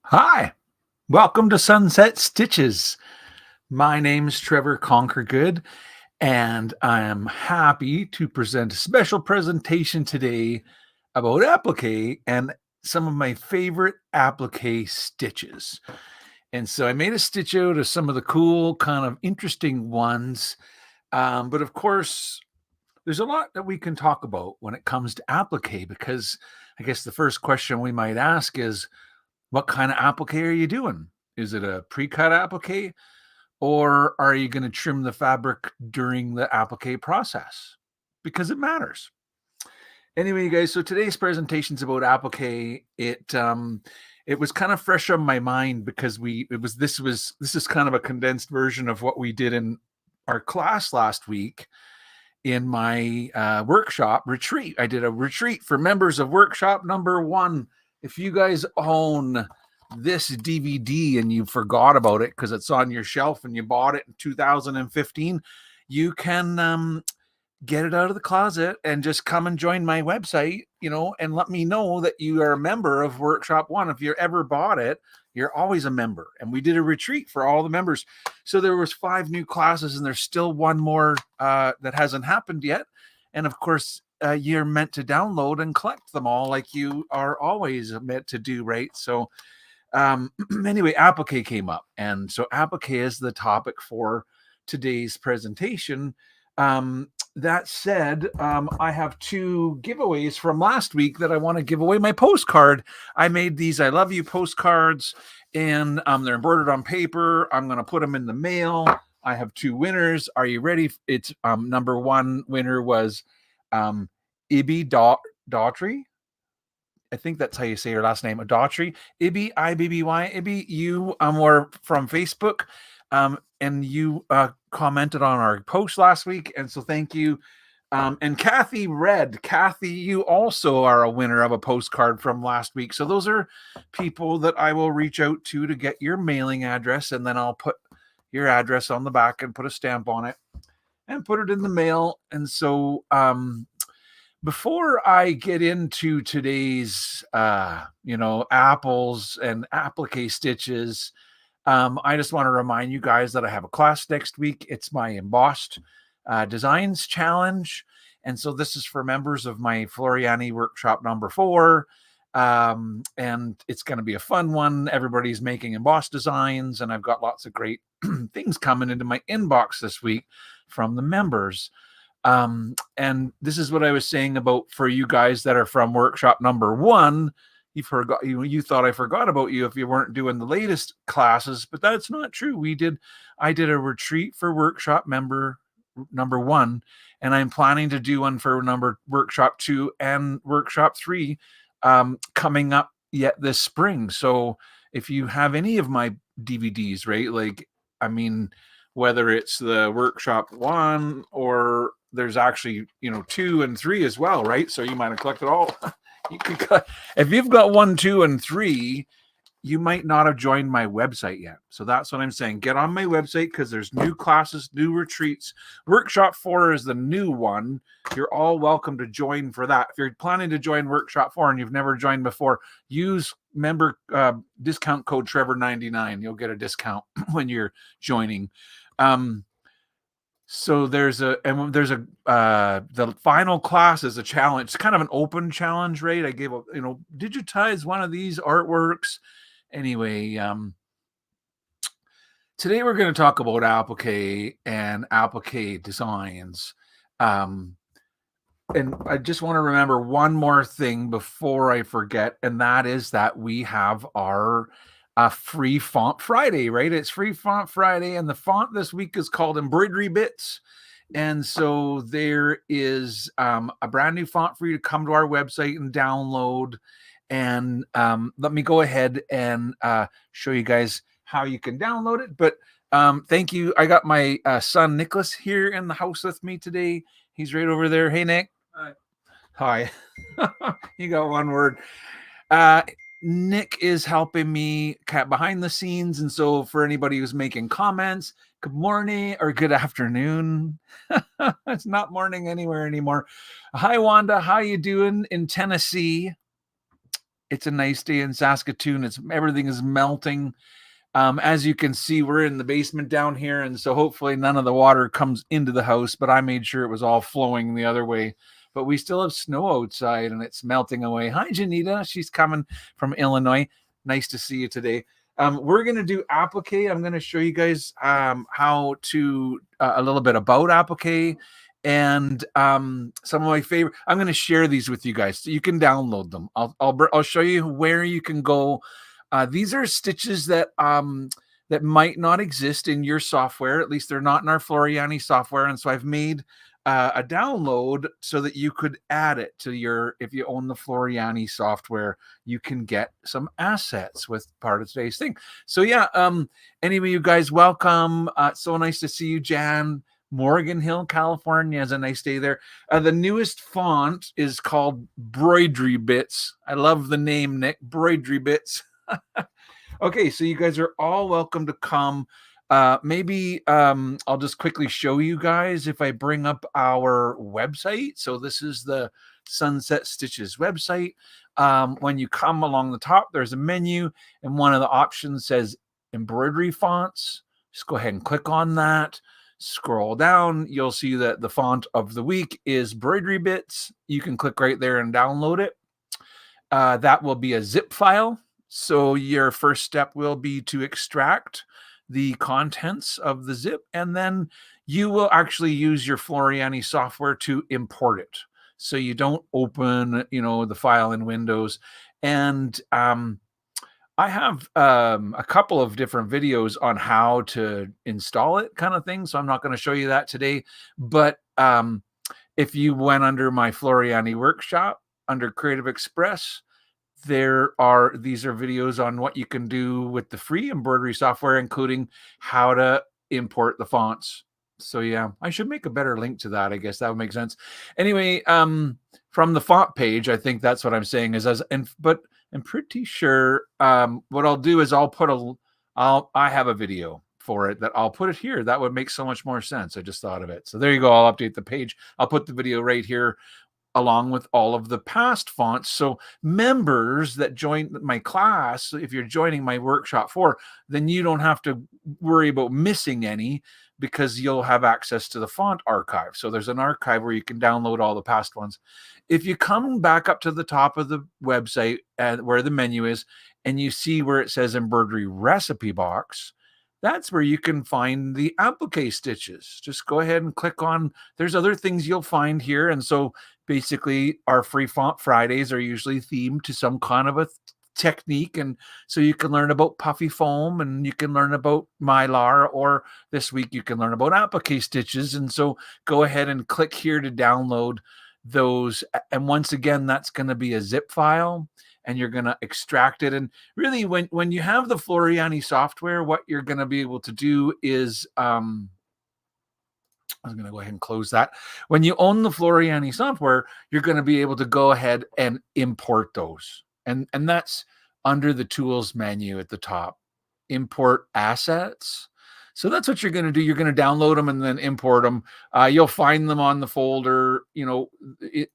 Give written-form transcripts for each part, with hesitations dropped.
Hi, welcome to Sunset Stitches. My name's Trevor Conquergood, and I am happy to present a special presentation today about applique and some of my favorite applique stitches. And so I made a stitch out of some of the cool, kind of interesting ones. But of course, there's a lot that we can talk about when it comes to applique because I guess the first question we might ask is, what kind of applique are you doing? Is it a pre-cut applique or are you going to trim the fabric during the applique process? Because it matters. Anyway, you guys, so today's presentation is about applique. It was kind of fresh on my mind because this is kind of a condensed version of what we did in our class last week in my workshop retreat. I did a retreat for members of workshop number 1. If you guys own this DVD and you forgot about it because it's on your shelf and you bought it in 2015, you can get it out of the closet and just come and join my website, and let me know that you are a member of Workshop 1. If you ever bought it, you're always a member. And we did a retreat for all the members. So there was 5 new classes and there's still one more that hasn't happened yet. And of course, you're meant to download and collect them all like you are always meant to do, right? So anyway, applique came up. And so applique is the topic for today's presentation. That said, I have 2 giveaways from last week that I want to give away. My postcard. I made these I love you postcards, and they're embroidered on paper. I'm going to put them in the mail. I have 2 winners. Are you ready? It's number 1 winner was Ibby Daughtry. I think that's how you say your last name, Daughtry. Ibby, Ibby. Ibby, you were from Facebook. And you commented on our post last week, and so thank you. And Kathy, you also are a winner of a postcard from last week. So those are people that I will reach out to get your mailing address, and then I'll put your address on the back and put a stamp on it and put it in the mail. And so before I get into today's apples and applique stitches, I just want to remind you guys that I have a class next week. It's my embossed designs challenge. And so this is for members of my Floriani workshop number 4. And it's going to be a fun one. Everybody's making embossed designs, and I've got lots of great things coming into my inbox this week from the members. And this is what I was saying about for you guys that are from workshop number 1. You thought I forgot about you if you weren't doing the latest classes, but that's not true. I did a retreat for workshop member number 1, and I'm planning to do one for workshop 2 and workshop 3 coming up yet this spring. So if you have any of my DVDs, right, whether it's the workshop 1 or there's actually 2 and 3 as well, right? So you might have collected all. If you've got 1, 2, and 3, you might not have joined my website yet. So that's what I'm saying. Get on my website because there's new classes, new retreats. Workshop 4 is the new one. You're all welcome to join for that. If you're planning to join Workshop 4 and you've never joined before, use member discount code Trevor99. You'll get a discount when you're joining. So the final class is a challenge. It's kind of an open challenge, right? I gave digitize one of these artworks. Anyway, today we're going to talk about applique and applique designs. And I just want to remember one more thing before I forget, and that is that we have our free font Friday, right? It's free font Friday, and the font this week is called Embroidery Bits. And so there is a brand new font for you to come to our website and download. And let me go ahead and show you guys how you can download it. But thank you. I got my son Nicholas here in the house with me today. He's right over there. Hey, Nick. Hi. You got one word. Nick is helping me behind the scenes. And so for anybody who's making comments, good morning or good afternoon. It's not morning anywhere anymore. Hi, Wanda. How you doing in Tennessee? It's a nice day in Saskatoon. Everything is melting. As you can see, we're in the basement down here, and so hopefully none of the water comes into the house, but I made sure it was all flowing the other way. But we still have snow outside and it's melting away. Hi, Janita. She's coming from Illinois. Nice to see you today. We're going to do applique. I'm going to show you guys how to a little bit about applique and some of my favorite. I'm going to share these with you guys so you can download them. I'll show you where you can go. These are stitches that that might not exist in your software. At least they're not in our Floriani software. And so I've made a download so that you could add it to your, if you own the Floriani software, you can get some assets with part of today's thing. So yeah, anyway, you guys, welcome. So nice to see you, Jan. Morgan Hill, California has a nice day there. The newest font is called Broidery Bits. I love the name, Nick. Broidery Bits. Okay, so you guys are all welcome to come. Maybe I'll just quickly show you guys if I bring up our website. So this is the Sunset Stitches website. When you come along the top, there's a menu, and one of the options says embroidery fonts. Just go ahead and click on that. Scroll down, you'll see that the font of the week is Broidery Bits. You can click right there and download it. That will be a zip file. So your first step will be to extract the contents of the zip, and then you will actually use your Floriani software to import it. So you don't open, the file in Windows. And I have a couple of different videos on how to install it kind of thing. So I'm not going to show you that today. But if you went under my Floriani workshop, under Creative Express, these are videos on what you can do with the free embroidery software, including how to import the fonts. So yeah, I should make a better link to that. I guess that would make sense. Anyway, from the font page, I think that's what I'm saying but I'm pretty sure what I'll do is I have a video for it that I'll put it here. That would make so much more sense. I just thought of it. So there you go. I'll update the page. I'll put the video right here along with all of the past fonts. So members that join my class, if you're joining my workshop then you don't have to worry about missing any, because you'll have access to the font archive. So there's an archive where you can download all the past ones. If you come back up to the top of the website where the menu is, and you see where it says embroidery recipe box, that's where you can find the applique stitches. Just go ahead and click on, there's other things you'll find here. And so basically our free font Fridays are usually themed to some kind of a technique. And so you can learn about puffy foam, and you can learn about mylar, or this week you can learn about applique stitches. And so go ahead and click here to download those. And once again, that's going to be a zip file, and you're going to extract it. And really, when you have the Floriani software, what you're going to be able to do is, I'm going to go ahead and close that. When you own the Floriani software, you're going to be able to go ahead and import those. And that's under the tools menu at the top, import assets. So that's what you're going to do. You're going to download them and then import them. You'll find them on the folder,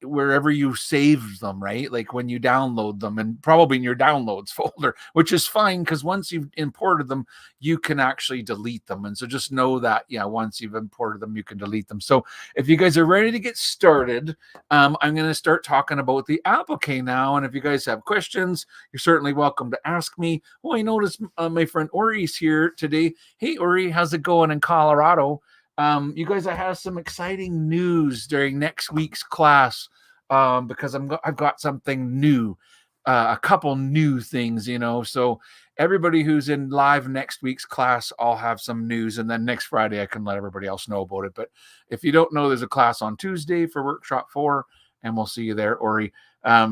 wherever you saved them, right? Like when you download them, and probably in your downloads folder, which is fine, because once you've imported them, you can actually delete them. And so just know that, once you've imported them, you can delete them. So if you guys are ready to get started, I'm going to start talking about the applique now. And if you guys have questions, you're certainly welcome to ask me. Oh, I noticed my friend Ori's here today. Hey, Ori, how's it going in Colorado? You guys, I have some exciting news during next week's class, because I've got something new, a couple new things, so everybody who's in live next week's class, I'll have some news, and then next Friday I can let everybody else know about it. But if you don't know, there's a class on Tuesday for workshop 4, and we'll see you there, Ori.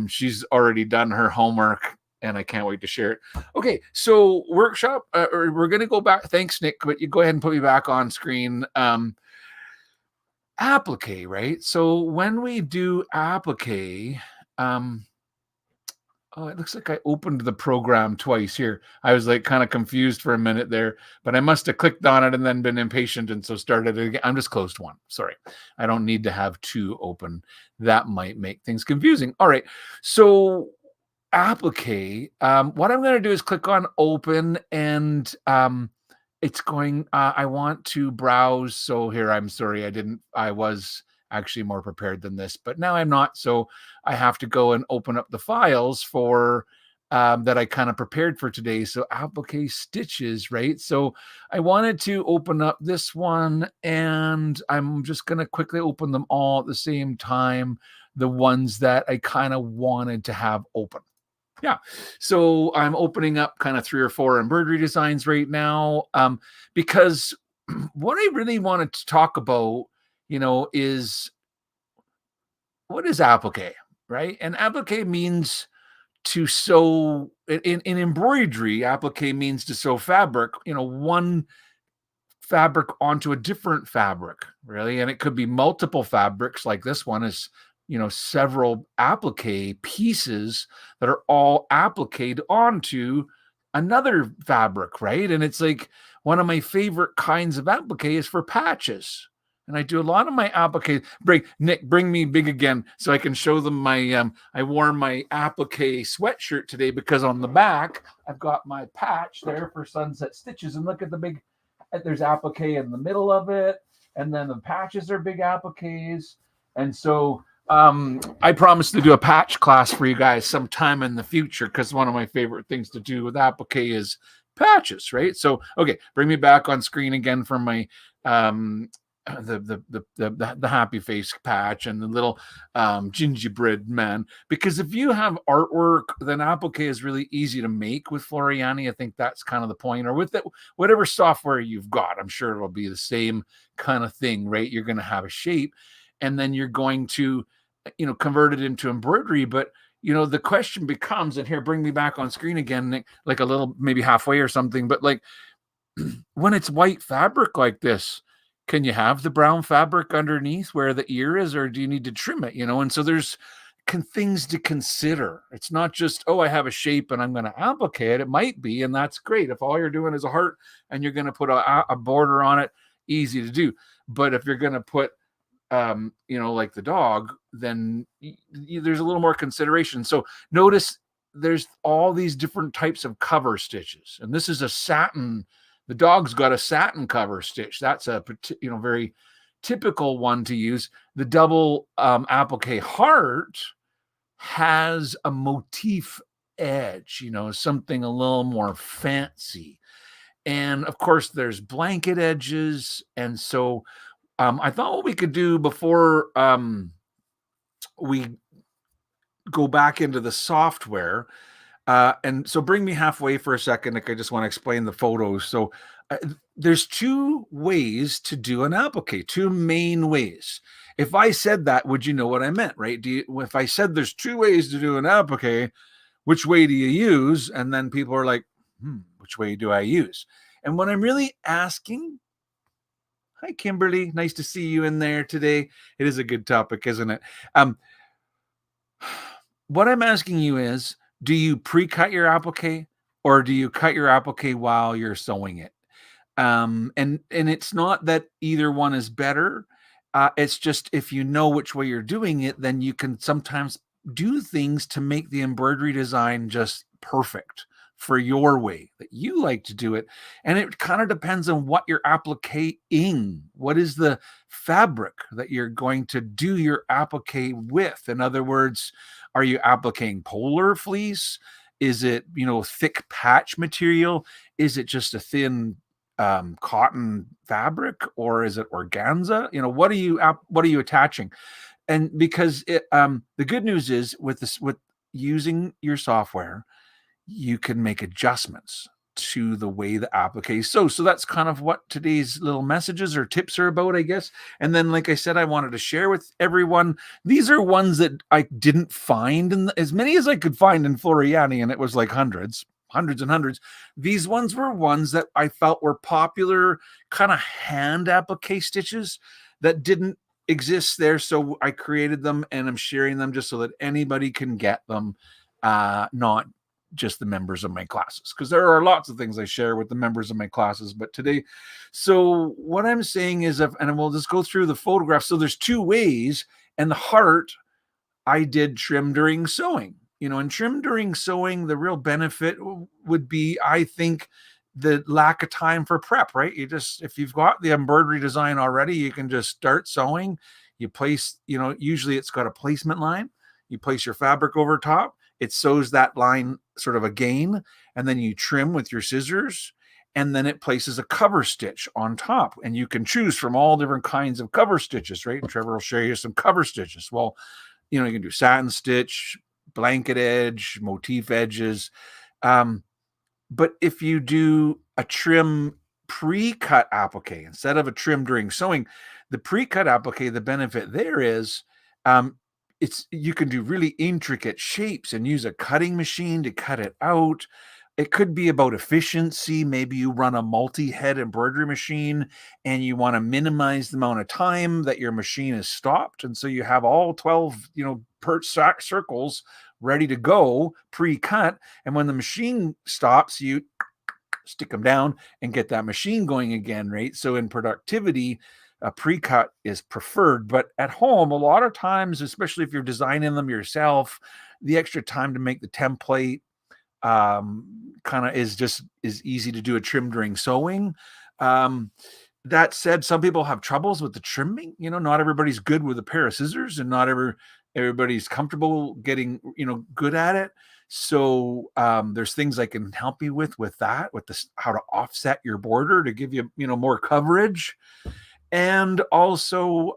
She's already done her homework, and I can't wait to share it. Okay, so workshop, we're going to go back. Thanks, Nick, but you go ahead and put me back on screen. Applique, right? So when we do applique, it looks like I opened the program twice here. I was like kind of confused for a minute there, but I must have clicked on it and then been impatient, and so started it again. I'm just closed one. Sorry. I don't need to have 2 open. That might make things confusing. All right. So applique, what I'm going to do is click on open, and it's going, I want to browse. So here, I'm sorry, I was actually more prepared than this, but now I'm not. So I have to go and open up the files for that I kind of prepared for today. So applique stitches, right? So I wanted to open up this one, and I'm just going to quickly open them all at the same time, the ones that I kind of wanted to have open. Yeah. So I'm opening up kind of 3 or 4 embroidery designs right now, because what I really wanted to talk about, is what is applique, right? And applique means to sew in embroidery. Applique means to sew fabric, one fabric onto a different fabric, really. And it could be multiple fabrics, like this one is, several applique pieces that are all appliqued onto another fabric, right? And it's like one of my favorite kinds of applique is for patches. And I do a lot of my applique. Bring me big again so I can show them my, I wore my applique sweatshirt today because on the back, I've got my patch there for Sunset Stitches. And look at the big, there's applique in the middle of it. And then the patches are big appliques. And so I promise to do a patch class for you guys sometime in the future, because one of my favorite things to do with applique is patches, right? So, okay, bring me back on screen again for my the happy face patch and the little gingerbread man. Because if you have artwork, then applique is really easy to make with Floriani. I think that's kind of the point, or with whatever software you've got. I'm sure it'll be the same kind of thing, right? You're going to have a shape, and then you're going to convert it into embroidery. But the question becomes, and here, bring me back on screen again, like a little, maybe halfway or something, but like when it's white fabric like this, can you have the brown fabric underneath where the ear is, or do you need to trim it? And so there's things to consider. It's not just, oh, I have a shape and I'm going to applique it. It might be, and that's great. If all you're doing is a heart and you're going to put a border on it, easy to do. But if you're going to put like the dog, then there's a little more consideration. So notice there's all these different types of cover stitches, and this is a satin. The dog's got a satin cover stitch. That's a very typical one to use. The double applique heart has a motif edge, something a little more fancy. And of course, there's blanket edges, and so I thought what we could do before we go back into the software, and so bring me halfway for a second. Like, I just want to explain the photos. So there's 2 ways to do an applique, 2 main ways. If I said that, would you know what I meant, right? If I said there's 2 ways to do an applique, which way do you use? And then people are like, which way do I use? And what I'm really asking, hi, Kimberly. Nice to see you in there today. It is a good topic, isn't it? What I'm asking you is, do you pre-cut your applique, or do you cut your applique while you're sewing it? And it's not that either one is better. It's just, if you know which way you're doing it, then you can sometimes do things to make the embroidery design just perfect for your way that you like to do it. And it kind of depends on what you're appliquing. What is the fabric that you're going to do your applique with? In other words, are you appliquing polar fleece? Is it, thick patch material? Is it just a thin cotton fabric, or is it organza? What are you attaching? And because the good news is, with using your software, you can make adjustments to the way the applique is. So that's kind of what today's little messages or tips are about, I guess. And then, like I said, I wanted to share with everyone. These are ones that I didn't find as many as I could find in Floriani, and it was like hundreds and hundreds. These ones were ones that I felt were popular kind of hand applique stitches that didn't exist there. So I created them, and I'm sharing them just so that anybody can get them, not just the members of my classes, because there are lots of things I share with the members of my classes. But today, so what I'm saying is, and we'll just go through the photographs. So there's 2 ways, and the heart I did trim during sewing. in trim during sewing, the real benefit would be, I think, the lack of time for prep, right? If you've got the embroidery design already, you can just start sewing. You place, usually it's got a placement line. You place your fabric over top. It sews that line sort of again, and then you trim with your scissors, and then it places a cover stitch on top. And you can choose from all different kinds of cover stitches, right? And Trevor will show you some cover stitches. Well, you can do satin stitch, blanket edge, motif edges. But if you do a trim pre-cut applique instead of a trim during sewing, the pre-cut applique, the benefit there is you can do really intricate shapes and use a cutting machine to cut it out. It could be about efficiency. Maybe you run a multi-head embroidery machine and you want to minimize the amount of time that your machine is stopped. And so you have all 12, per circles ready to go pre-cut. And when the machine stops, you stick them down and get that machine going again, right? So in productivity, a pre-cut is preferred. But at home, a lot of times, especially if you're designing them yourself, the extra time to make the template kind of is easy to do a trim during sewing. That said, some people have troubles with the trimming. Not everybody's good with a pair of scissors, and not everybody's comfortable getting good at it. So there's things I can help you with that, with this, how to offset your border to give you more coverage. And also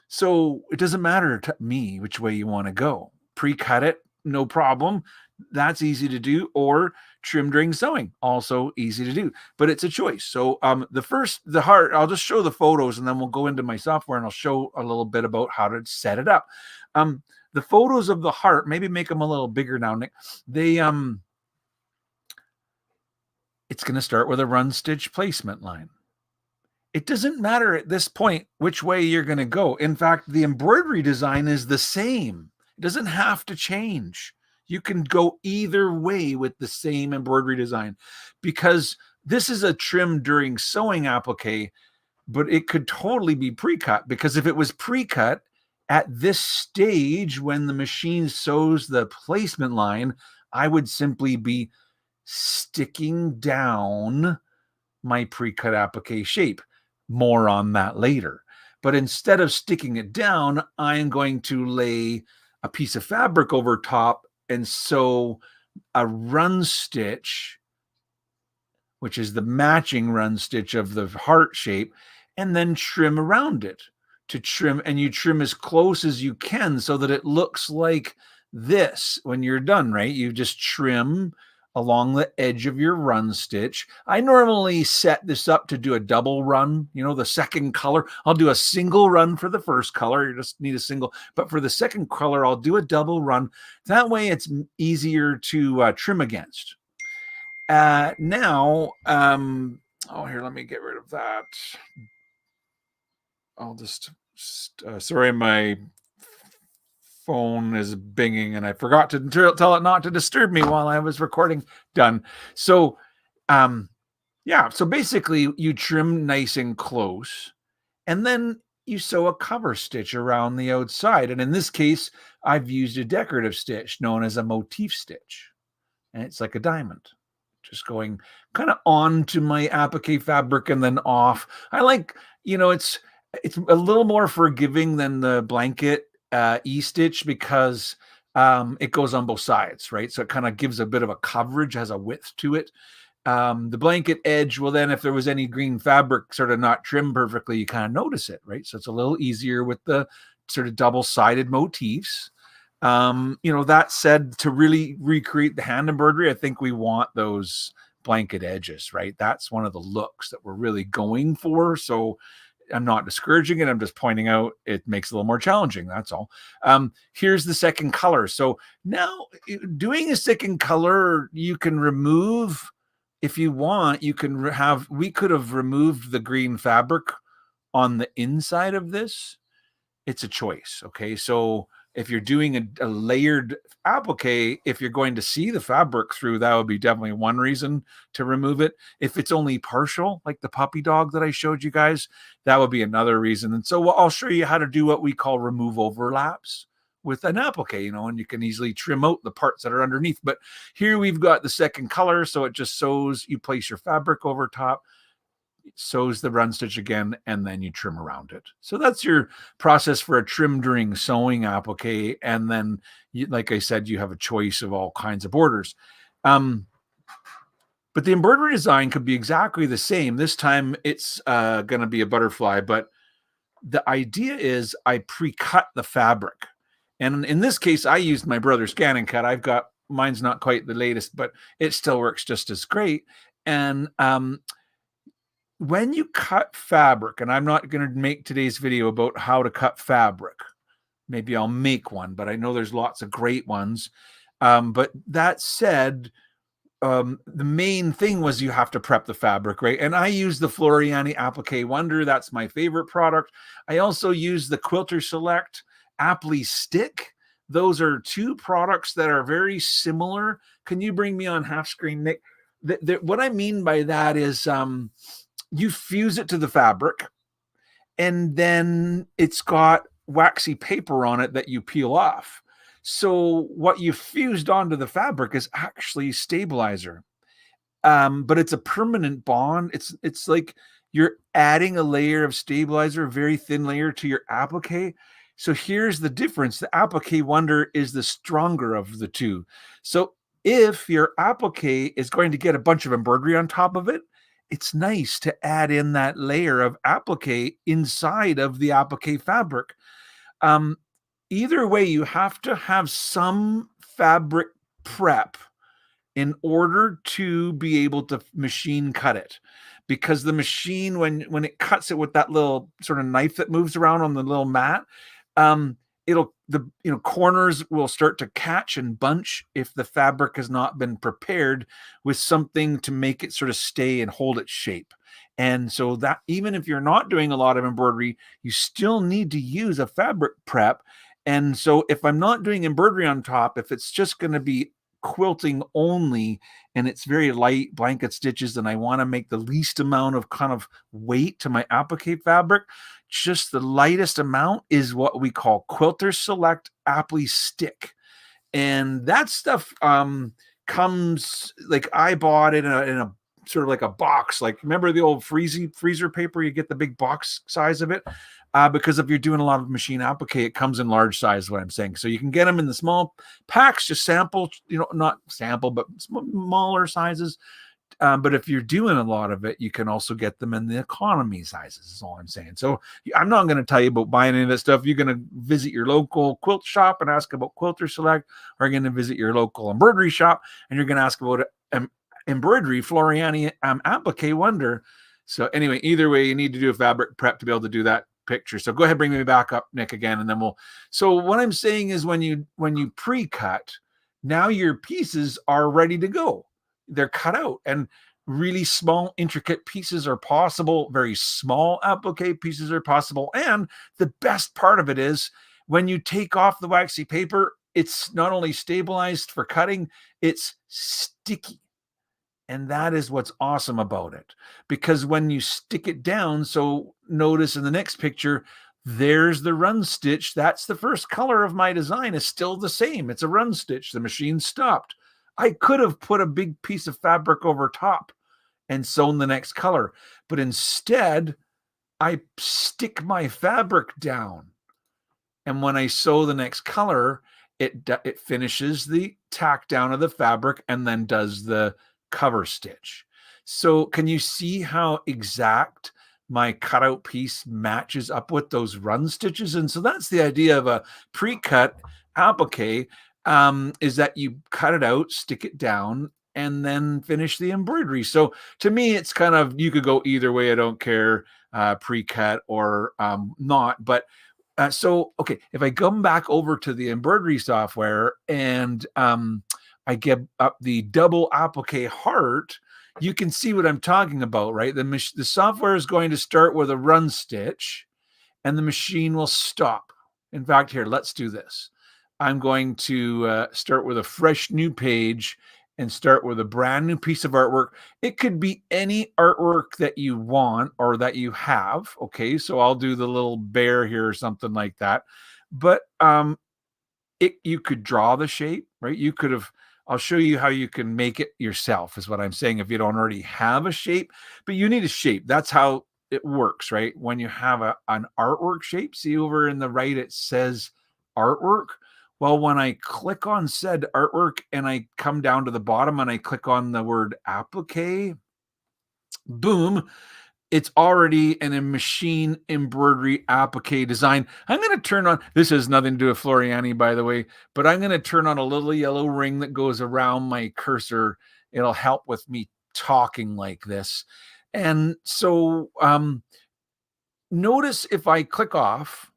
so it doesn't matter to me which way you want to go. Pre-cut it, no problem. That's easy to do. Or trim during sewing, also easy to do, but it's a choice. So the heart, I'll just show the photos and then we'll go into my software and I'll show a little bit about how to set it up. The photos of the heart, maybe make them a little bigger now, Nick. It's going to start with a run stitch placement line. It doesn't matter at this point which way you're going to go. In fact, the embroidery design is the same. It doesn't have to change. You can go either way with the same embroidery design, because this is a trim during sewing applique, but it could totally be pre-cut, because if it was pre-cut at this stage when the machine sews the placement line, I would simply be sticking down my pre-cut applique shape. More on that later. But instead of sticking it down, I'm going to lay a piece of fabric over top and sew a run stitch, which is the matching run stitch of the heart shape, and then trim around it to trim. And you trim as close as you can so that it looks like this when you're done, right? You just trim along the edge of your run stitch. I normally set this up to do a double run, the second color. I'll do a single run for the first color. You just need a single. But for the second color, I'll do a double run. That way it's easier to trim against. Now, here, let me get rid of that. I'll just, sorry, my phone is binging and I forgot to tell it not to disturb me while I was recording. Done. So so basically you trim nice and close and then you sew a cover stitch around the outside. And in this case, I've used a decorative stitch known as a motif stitch, and it's like a diamond just going kind of onto my applique fabric and then off. I like, it's a little more forgiving than the blanket E-stitch, because it goes on both sides, right? So it kind of gives a bit of a coverage, has a width to it. The blanket edge, well, then if there was any green fabric sort of not trimmed perfectly, you kind of notice it, right? So it's a little easier with the sort of double-sided motifs. That said, to really recreate the hand embroidery, I think we want those blanket edges, right? That's one of the looks that we're really going for. So I'm not discouraging it. I'm just pointing out it makes it a little more challenging. That's all. Here's the second color. So now doing a second color, you can remove, if you want, we could have removed the green fabric on the inside of this. It's a choice. Okay. So if you're doing a layered applique, if you're going to see the fabric through, that would be definitely one reason to remove it. If it's only partial, like the puppy dog that I showed you guys, that would be another reason. And so I'll show you how to do what we call remove overlaps with an applique, and you can easily trim out the parts that are underneath. But here we've got the second color, so it just sews. You place your fabric over top, sews the run stitch again, and then you trim around it. So that's your process for a trim during sewing applique. And then, like I said, you have a choice of all kinds of borders. But the embroidery design could be exactly the same. This time it's going to be a butterfly, but the idea is I pre-cut the fabric. And in this case, I used my brother's scan and cut. Mine's not quite the latest, but it still works just as great. And when you cut fabric, and I'm not going to make today's video about how to cut fabric. Maybe I'll make one, but I know there's lots of great ones. But that said, the main thing was you have to prep the fabric, right? And I use the Floriani Applique Wonder. That's my favorite product. I also use the Quilter Select Applique Stick. Those are two products that are very similar. Can you bring me on half screen, Nick? What I mean by that is you fuse it to the fabric, and then it's got waxy paper on it that you peel off. So what you fused onto the fabric is actually stabilizer. But it's a permanent bond. It's like you're adding a layer of stabilizer, a very thin layer, to your applique. So here's the difference. The Applique Wonder is the stronger of the two. So if your applique is going to get a bunch of embroidery on top of it, it's nice to add in that layer of applique inside of the applique fabric. Either way, you have to have some fabric prep in order to be able to machine cut it, because the machine, when it cuts it with that little sort of knife that moves around on the little mat, corners will start to catch and bunch if the fabric has not been prepared with something to make it sort of stay and hold its shape. And so that even if you're not doing a lot of embroidery, you still need to use a fabric prep. And so if I'm not doing embroidery on top, if it's just going to be quilting only and it's very light blanket stitches, and I want to make the least amount of kind of weight to my applique fabric, just the lightest amount is what we call Quilter Select Applique Stick. And that stuff comes, like, I bought it in a sort of like a box. Like, remember the old freezer paper? You get the big box size of it. Because if you're doing a lot of machine applique, it comes in large size, what I'm saying. So you can get them in the small packs, just sample, not sample, but smaller sizes. But if you're doing a lot of it, you can also get them in the economy sizes, is all I'm saying. So I'm not going to tell you about buying any of that stuff. You're going to visit your local quilt shop and ask about Quilter Select, or you're going to visit your local embroidery shop and you're going to ask about embroidery Floriani Applique Wonder. So anyway, either way, you need to do a fabric prep to be able to do that picture. So go ahead, bring me back up, Nick, again, and then so what I'm saying is when you pre-cut, now your pieces are ready to go. They're cut out, and really small, intricate pieces are possible. Very small applique pieces are possible. And the best part of it is when you take off the waxy paper, it's not only stabilized for cutting, it's sticky. And that is what's awesome about it, because when you stick it down, so notice in the next picture, there's the run stitch. That's the first color of my design, is still the same. It's a run stitch. The machine stopped. I could have put a big piece of fabric over top and sewn the next color, but instead I stick my fabric down. And when I sew the next color, it finishes the tack down of the fabric and then does the cover stitch. So can you see how exact my cutout piece matches up with those run stitches? And so that's the idea of a pre-cut applique, is that you cut it out, stick it down, and then finish the embroidery. So to me, it's kind of, you could go either way. I don't care, pre-cut or not. But okay, if I come back over to the embroidery software and I get up the double applique heart, you can see what I'm talking about, right? The software is going to start with a run stitch and the machine will stop. In fact, here, let's do this. I'm going to start with a fresh new page and start with a brand new piece of artwork. It could be any artwork that you want or that you have. Okay, so I'll do the little bear here or something like that. But you could draw the shape, right? You could have, I'll show you how you can make it yourself, is what I'm saying, if you don't already have a shape, but you need a shape. That's how it works, right? When you have an artwork shape, see over in the right, it says artwork. Well, when I click on said artwork and I come down to the bottom and I click on the word applique, boom, it's already in a machine embroidery applique design. I'm going to turn on, this has nothing to do with Floriani, by the way, but I'm going to turn on a little yellow ring that goes around my cursor. It'll help with me talking like this. And so notice if I click off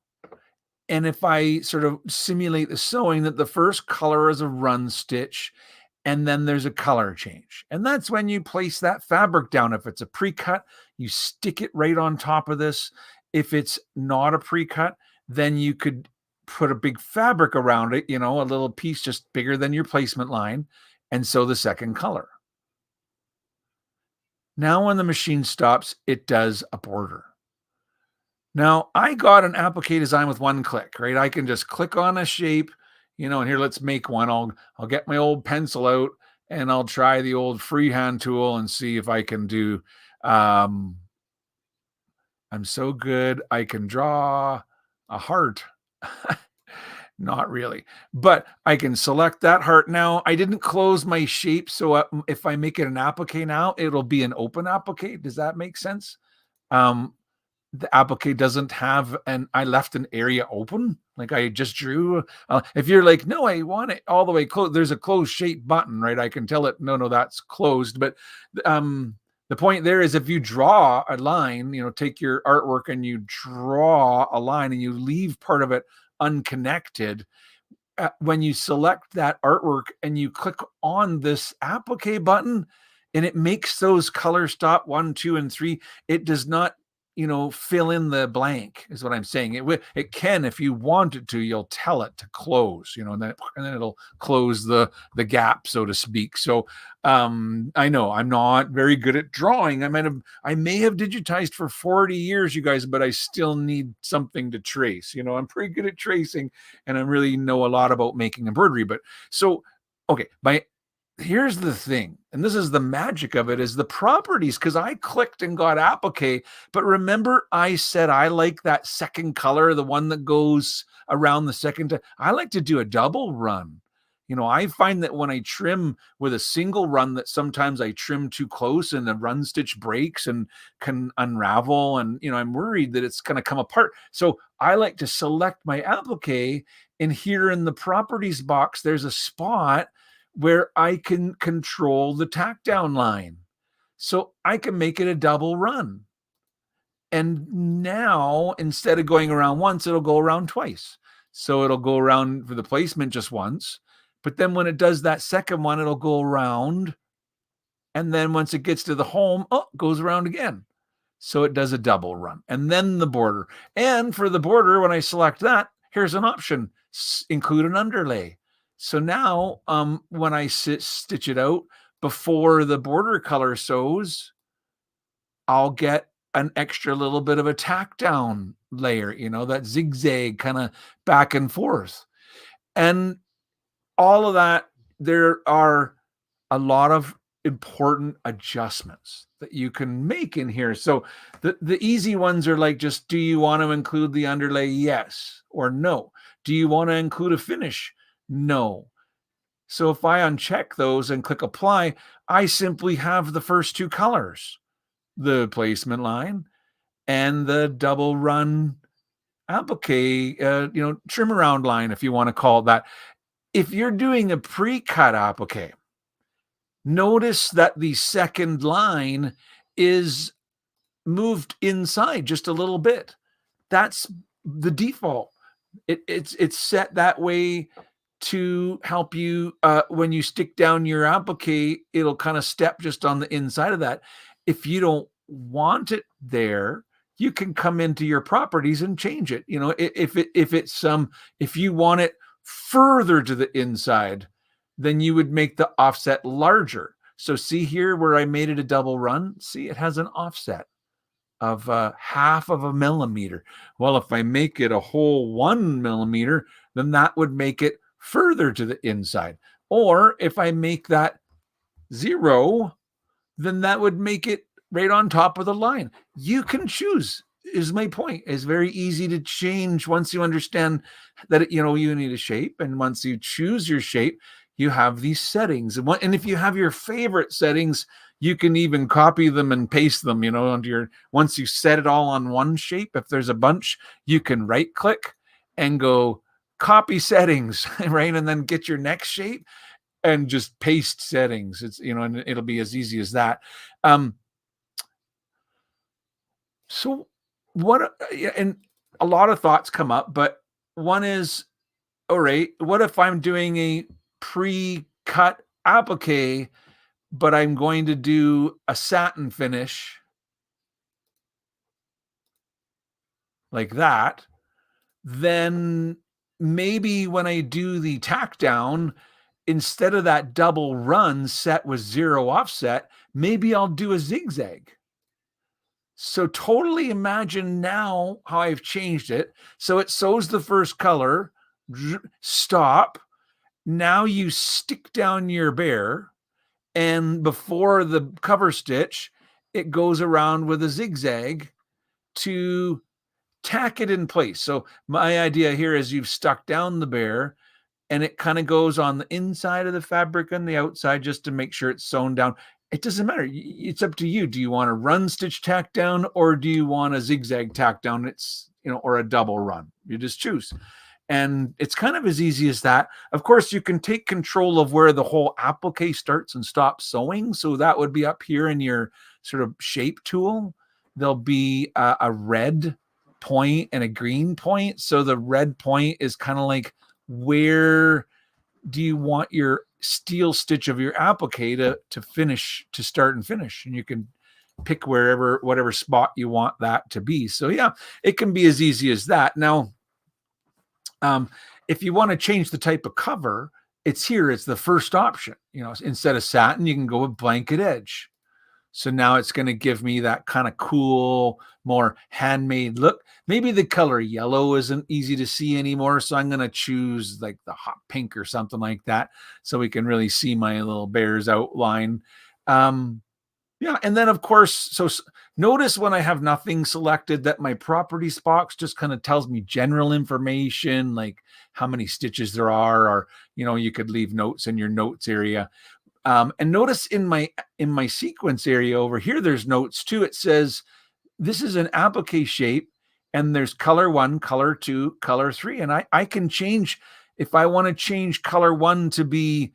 and if I sort of simulate the sewing, that the first color is a run stitch, and then there's a color change. And that's when you place that fabric down. If it's a pre-cut, you stick it right on top of this. If it's not a pre-cut, then you could put a big fabric around it, a little piece just bigger than your placement line, and sew the second color. Now when the machine stops, it does a border. Now, I got an applique design with one click, right? I can just click on a shape, and here, let's make one. I'll get my old pencil out and I'll try the old freehand tool and see if I can do, I'm so good. I can draw a heart. Not really, but I can select that heart. Now, I didn't close my shape, so if I make it an applique now, it'll be an open applique. Does that make sense? The applique doesn't have I left an area open, like I just drew. If you're like, no, I want it all the way closed, there's a closed shape button, right? I can tell it, no, that's closed. But the point there is, if you draw a line, take your artwork and you draw a line and you leave part of it unconnected, when you select that artwork and you click on this applique button and it makes those colors stop 1, 2, and 3, it does not fill in the blank, is what I'm saying. It can, if you want it to, you'll tell it to close, and then it'll close the gap, so to speak. So I know I'm not very good at drawing. I may have digitized for 40 years, you guys, but I still need something to trace. I'm pretty good at tracing, and I really know a lot about making embroidery. But so, okay, here's the thing, and this is the magic of it, is the properties, because I clicked and got applique, but remember I said I like that second color, the one that goes around the second. I like to do a double run. I find that when I trim with a single run, that sometimes I trim too close and the run stitch breaks and can unravel, and I'm worried that it's going to come apart. So I like to select my applique, and here in the properties box, there's a spot where I can control the tack down line. So I can make it a double run. And now, instead of going around once, it'll go around twice. So it'll go around for the placement just once. But then when it does that second one, it'll go around. And then once it gets to the home, it goes around again. So it does a double run. And then the border. And for the border, when I select that, here's an option: include an underlay. So now when I stitch it out before the border color sews, I'll get an extra little bit of a tack down layer, that zigzag kind of back and forth. And all of that, there are a lot of important adjustments that you can make in here. So the easy ones are like, just, do you want to include the underlay? Yes or no. Do you want to include a finish? No. So if I uncheck those and click apply, I simply have the first two colors, the placement line and the double run applique, trim around line, if you want to call it that. If you're doing a pre-cut applique, notice that the second line is moved inside just a little bit. That's the default. It's set that way to help you when you stick down your applique, it'll kind of step just on the inside of that. If you don't want it there, you can come into your properties and change it. If you want it further to the inside, then you would make the offset larger. So see here where I made it a double run, see, it has an offset of 1/2 of a millimeter. Well, if I make it a whole 1 millimeter, then that would make it further to the inside. Or if I make that 0, then that would make it right on top of the line. You can choose, is my point. It's very easy to change once you understand that, you need a shape. And once you choose your shape, you have these settings. And if you have your favorite settings, you can even copy them and paste them, onto once you set it all on one shape. If there's a bunch, you can right click and go copy settings, right? And then get your next shape and just paste settings. It's, and it'll be as easy as that. So what, and a lot of thoughts come up, but one is, all right, what if I'm doing a pre-cut applique, but I'm going to do a satin finish like that? Then maybe when I do the tack down, instead of that double run set with 0 offset, maybe I'll do a zigzag. So totally imagine now how I've changed it. So it sews the first color, stop. Now you stick down your bear, and before the cover stitch, it goes around with a zigzag to tack it in place. So my idea here is you've stuck down the bear, and it kind of goes on the inside of the fabric and the outside just to make sure it's sewn down. It doesn't matter. It's up to you. Do you want a run stitch tack down, or do you want a zigzag tack down? It's, or a double run. You just choose. And it's kind of as easy as that. Of course, you can take control of where the whole applique starts and stops sewing. So that would be up here in your sort of shape tool. There'll be a red point and a green point. So the red point is kind of like, where do you want your steel stitch of your applique to finish, to start and finish? And you can pick whatever spot you want that to be. So yeah, it can be as easy as that. Now, if you want to change the type of cover, it's here. It's the first option. Instead of satin, you can go with blanket edge. So now it's going to give me that kind of cool, more handmade look. Maybe the color yellow isn't easy to see anymore, so I'm going to choose like the hot pink or something like that, so we can really see my little bear's outline. Yeah, and then of course, so notice when I have nothing selected that my properties box just kind of tells me general information, like how many stitches there are, or you could leave notes in your notes area. And notice in my sequence area over here, there's notes too. It says this is an applique shape, and there's color 1, color 2, color 3. And I can change, if I want to change color 1 to be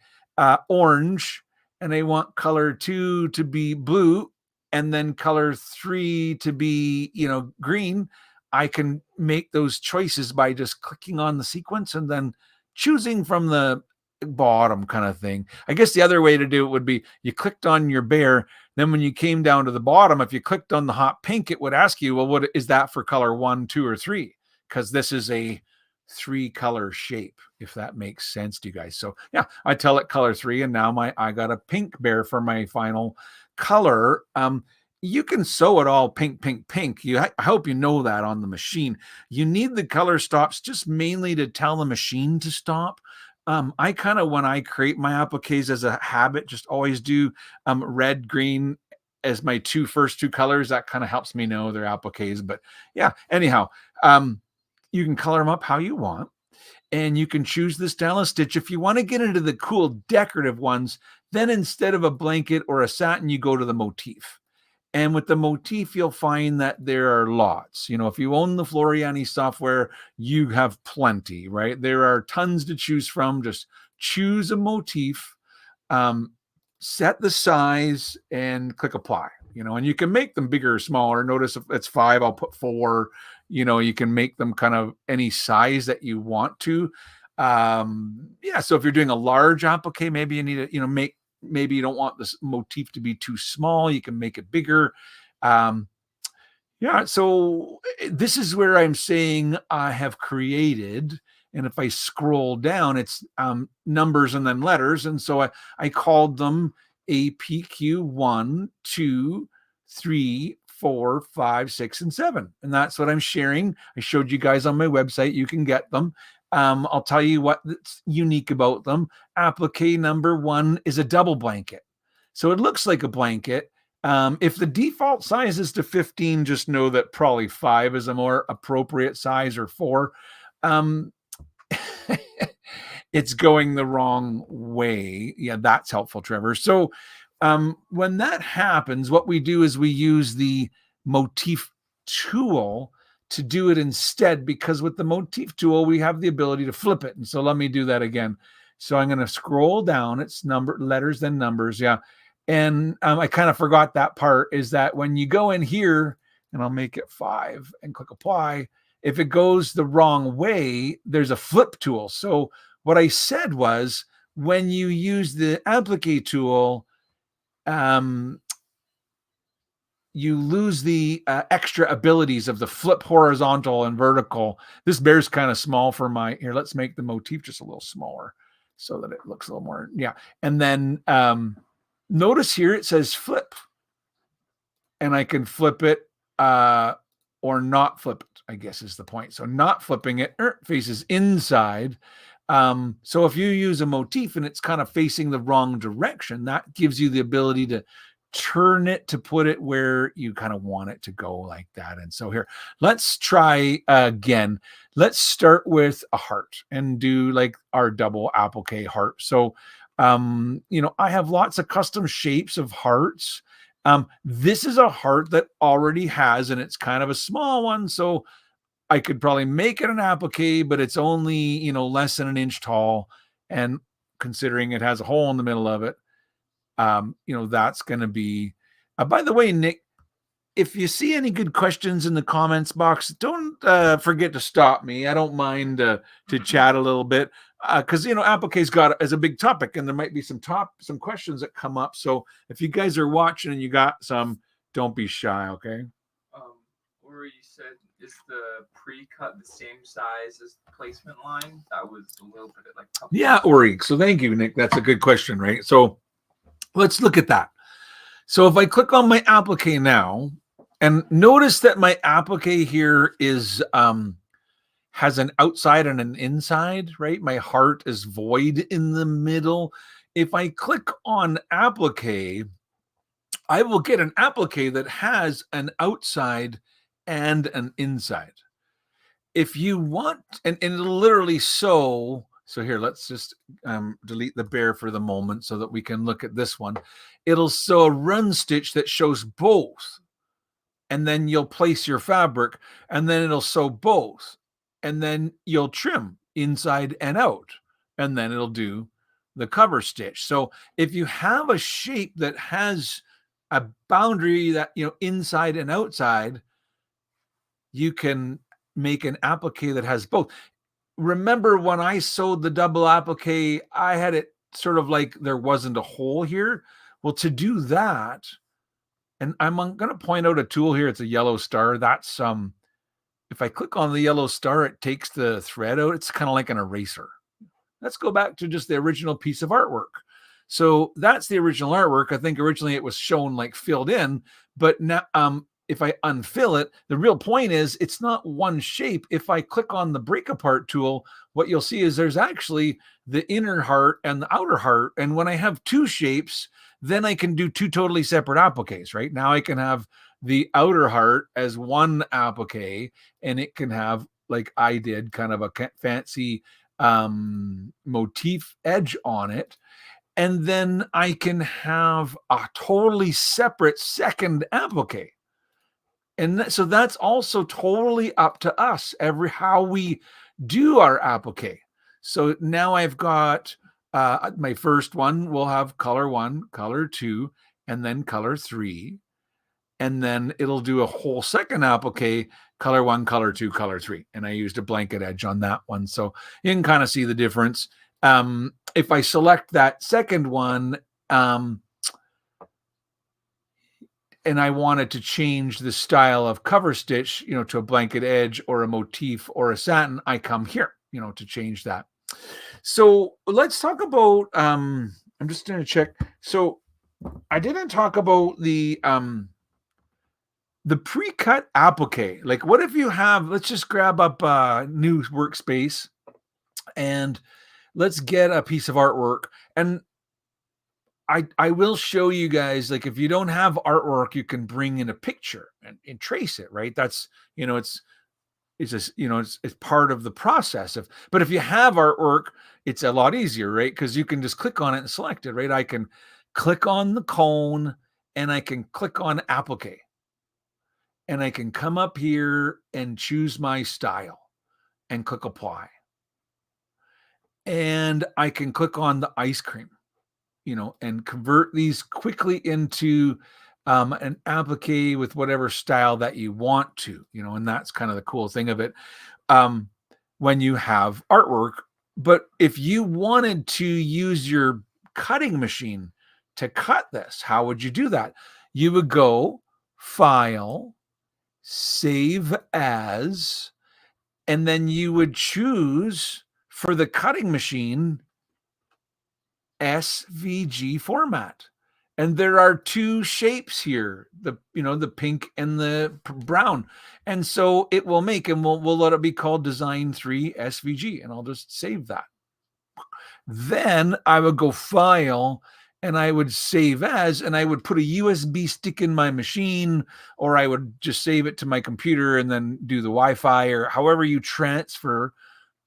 orange, and I want color 2 to be blue, and then color 3 to be, green, I can make those choices by just clicking on the sequence and then choosing from the bottom kind of thing. I guess the other way to do it would be you clicked on your bear, then when you came down to the bottom, if you clicked on the hot pink, it would ask you, well, what is that for color 1, 2, or 3? Because this is a 3-color shape, if that makes sense to you guys. So yeah, I tell it color 3, and now I got a pink bear for my final color. You can sew it all pink, pink, pink. I hope you know that on the machine. You need the color stops just mainly to tell the machine to stop. I kind of, when I create my appliques as a habit, just always do red, green as my first two colors. That kind of helps me know they're appliques. But yeah, anyhow, you can color them up how you want, and you can choose the style of stitch. If you want to get into the cool decorative ones, then instead of a blanket or a satin, you go to the motif. And with the motif, you'll find that there are lots. If you own the Floriani software, you have plenty, right? There are tons to choose from. Just choose a motif, set the size, and click apply. And you can make them bigger or smaller. Notice if it's 5, I'll put 4. You can make them kind of any size that you want to. Yeah, so if you're doing a large applique, maybe you need to, maybe you don't want this motif to be too small. You can make it bigger. Yeah, so this is where I'm saying I have created, and if I scroll down, it's numbers and then letters. And so I called them APQ 1, 2, 3, 4, 5, 6, and 7. And that's what I'm sharing. I showed you guys on my website. You can get them. I'll tell you what's unique about them. Applique number 1 is a double blanket. So it looks like a blanket. If the default size is to 15, just know that probably 5 is a more appropriate size, or 4. Um, it's going the wrong way. Yeah, that's helpful, Trevor. So when that happens, what we do is we use the motif tool to do it instead, because with the motif tool, we have the ability to flip it. And so let me do that again. So I'm going to scroll down. It's letters, then numbers. Yeah. And I kind of forgot that part, is that when you go in here, and I'll make it 5 and click apply, if it goes the wrong way, there's a flip tool. So what I said was, when you use the applique tool, you lose the extra abilities of the flip horizontal and vertical. This bear's kind of small for here. Let's make the motif just a little smaller so that it looks a little more. Yeah. And then notice here it says flip, and I can flip it or not flip it, I guess is the point. So not flipping it, faces inside. So if you use a motif and it's kind of facing the wrong direction, that gives you the ability to turn it to put it where you kind of want it to go, like that. And so here, let's try again. Let's start with a heart and do like our double applique heart. So, I have lots of custom shapes of hearts. This is a heart that already has, and it's kind of a small one. So I could probably make it an applique, but it's only, less than an inch tall. And considering it has a hole in the middle of it, that's going to be, by the way, Nick, if you see any good questions in the comments box, don't forget to stop me. I don't mind to chat a little bit, because applique's got as a big topic, and there might be some questions that come up. So if you guys are watching and you got some, don't be shy, okay? Or you said, is the pre-cut the same size as the placement line? That was a little bit like yeah, Ori. So thank you, Nick. That's a good question, right? So let's look at that. So if I click on my applique now, and notice that my applique here is has an outside and an inside, right? My heart is void in the middle. If I click on applique, I will get an applique that has an outside and an inside. If you want, and it'll literally so here, let's just delete the bear for the moment so that we can look at this one. It'll sew a run stitch that shows both, and then you'll place your fabric, and then it'll sew both, and then you'll trim inside and out, and then it'll do the cover stitch. So if you have a shape that has a boundary that, inside and outside, you can make an applique that has both. Remember when I sewed the double applique, I had it sort of like there wasn't a hole here. Well, to do that, and I'm going to point out a tool here. It's a yellow star. That's if I click on the yellow star, it takes the thread out. It's kind of like an eraser. Let's go back to just the original piece of artwork. So that's the original artwork. I think originally it was shown like filled in, but now if I unfill it, the real point is it's not one shape. If I click on the break apart tool, what you'll see is there's actually the inner heart and the outer heart. And when I have two shapes, then I can do two totally separate appliques, right? Now I can have the outer heart as one applique, and it can have, like I did, kind of a fancy motif edge on it. And then I can have a totally separate second applique. And so that's also totally up to us, how we do our applique. So now I've got my first one will have color 1, color 2, and then color 3. And then it'll do a whole second applique, color 1, color 2, color 3. And I used a blanket edge on that one. So you can kind of see the difference. If I select that second one, and I wanted to change the style of cover stitch, to a blanket edge or a motif or a satin, I come here, to change that. So let's talk about, I'm just going to check. So I didn't talk about the pre-cut applique. Like, what if you have, let's just grab up a new workspace. And let's get a piece of artwork. And I will show you guys, like, if you don't have artwork, you can bring in a picture and trace it, right? That's, it's just, it's part of the process of, but if you have artwork, it's a lot easier, right? Because you can just click on it and select it, right? I can click on the cone and I can click on applique, and I can come up here and choose my style and click apply. And I can click on the ice cream, and convert these quickly into an applique with whatever style that you want to, and that's kind of the cool thing of it, um, when you have artwork. But if you wanted to use your cutting machine to cut this, how would you do that? You would go File, Save As, and then you would choose for the cutting machine SVG format. And there are two shapes here, the pink and the brown. And so it will make, and we'll let it be called Design 3 SVG, and I'll just save that. Then I would go File, and I would Save As, and I would put a USB stick in my machine, or I would just save it to my computer and then do the Wi-Fi, or however you transfer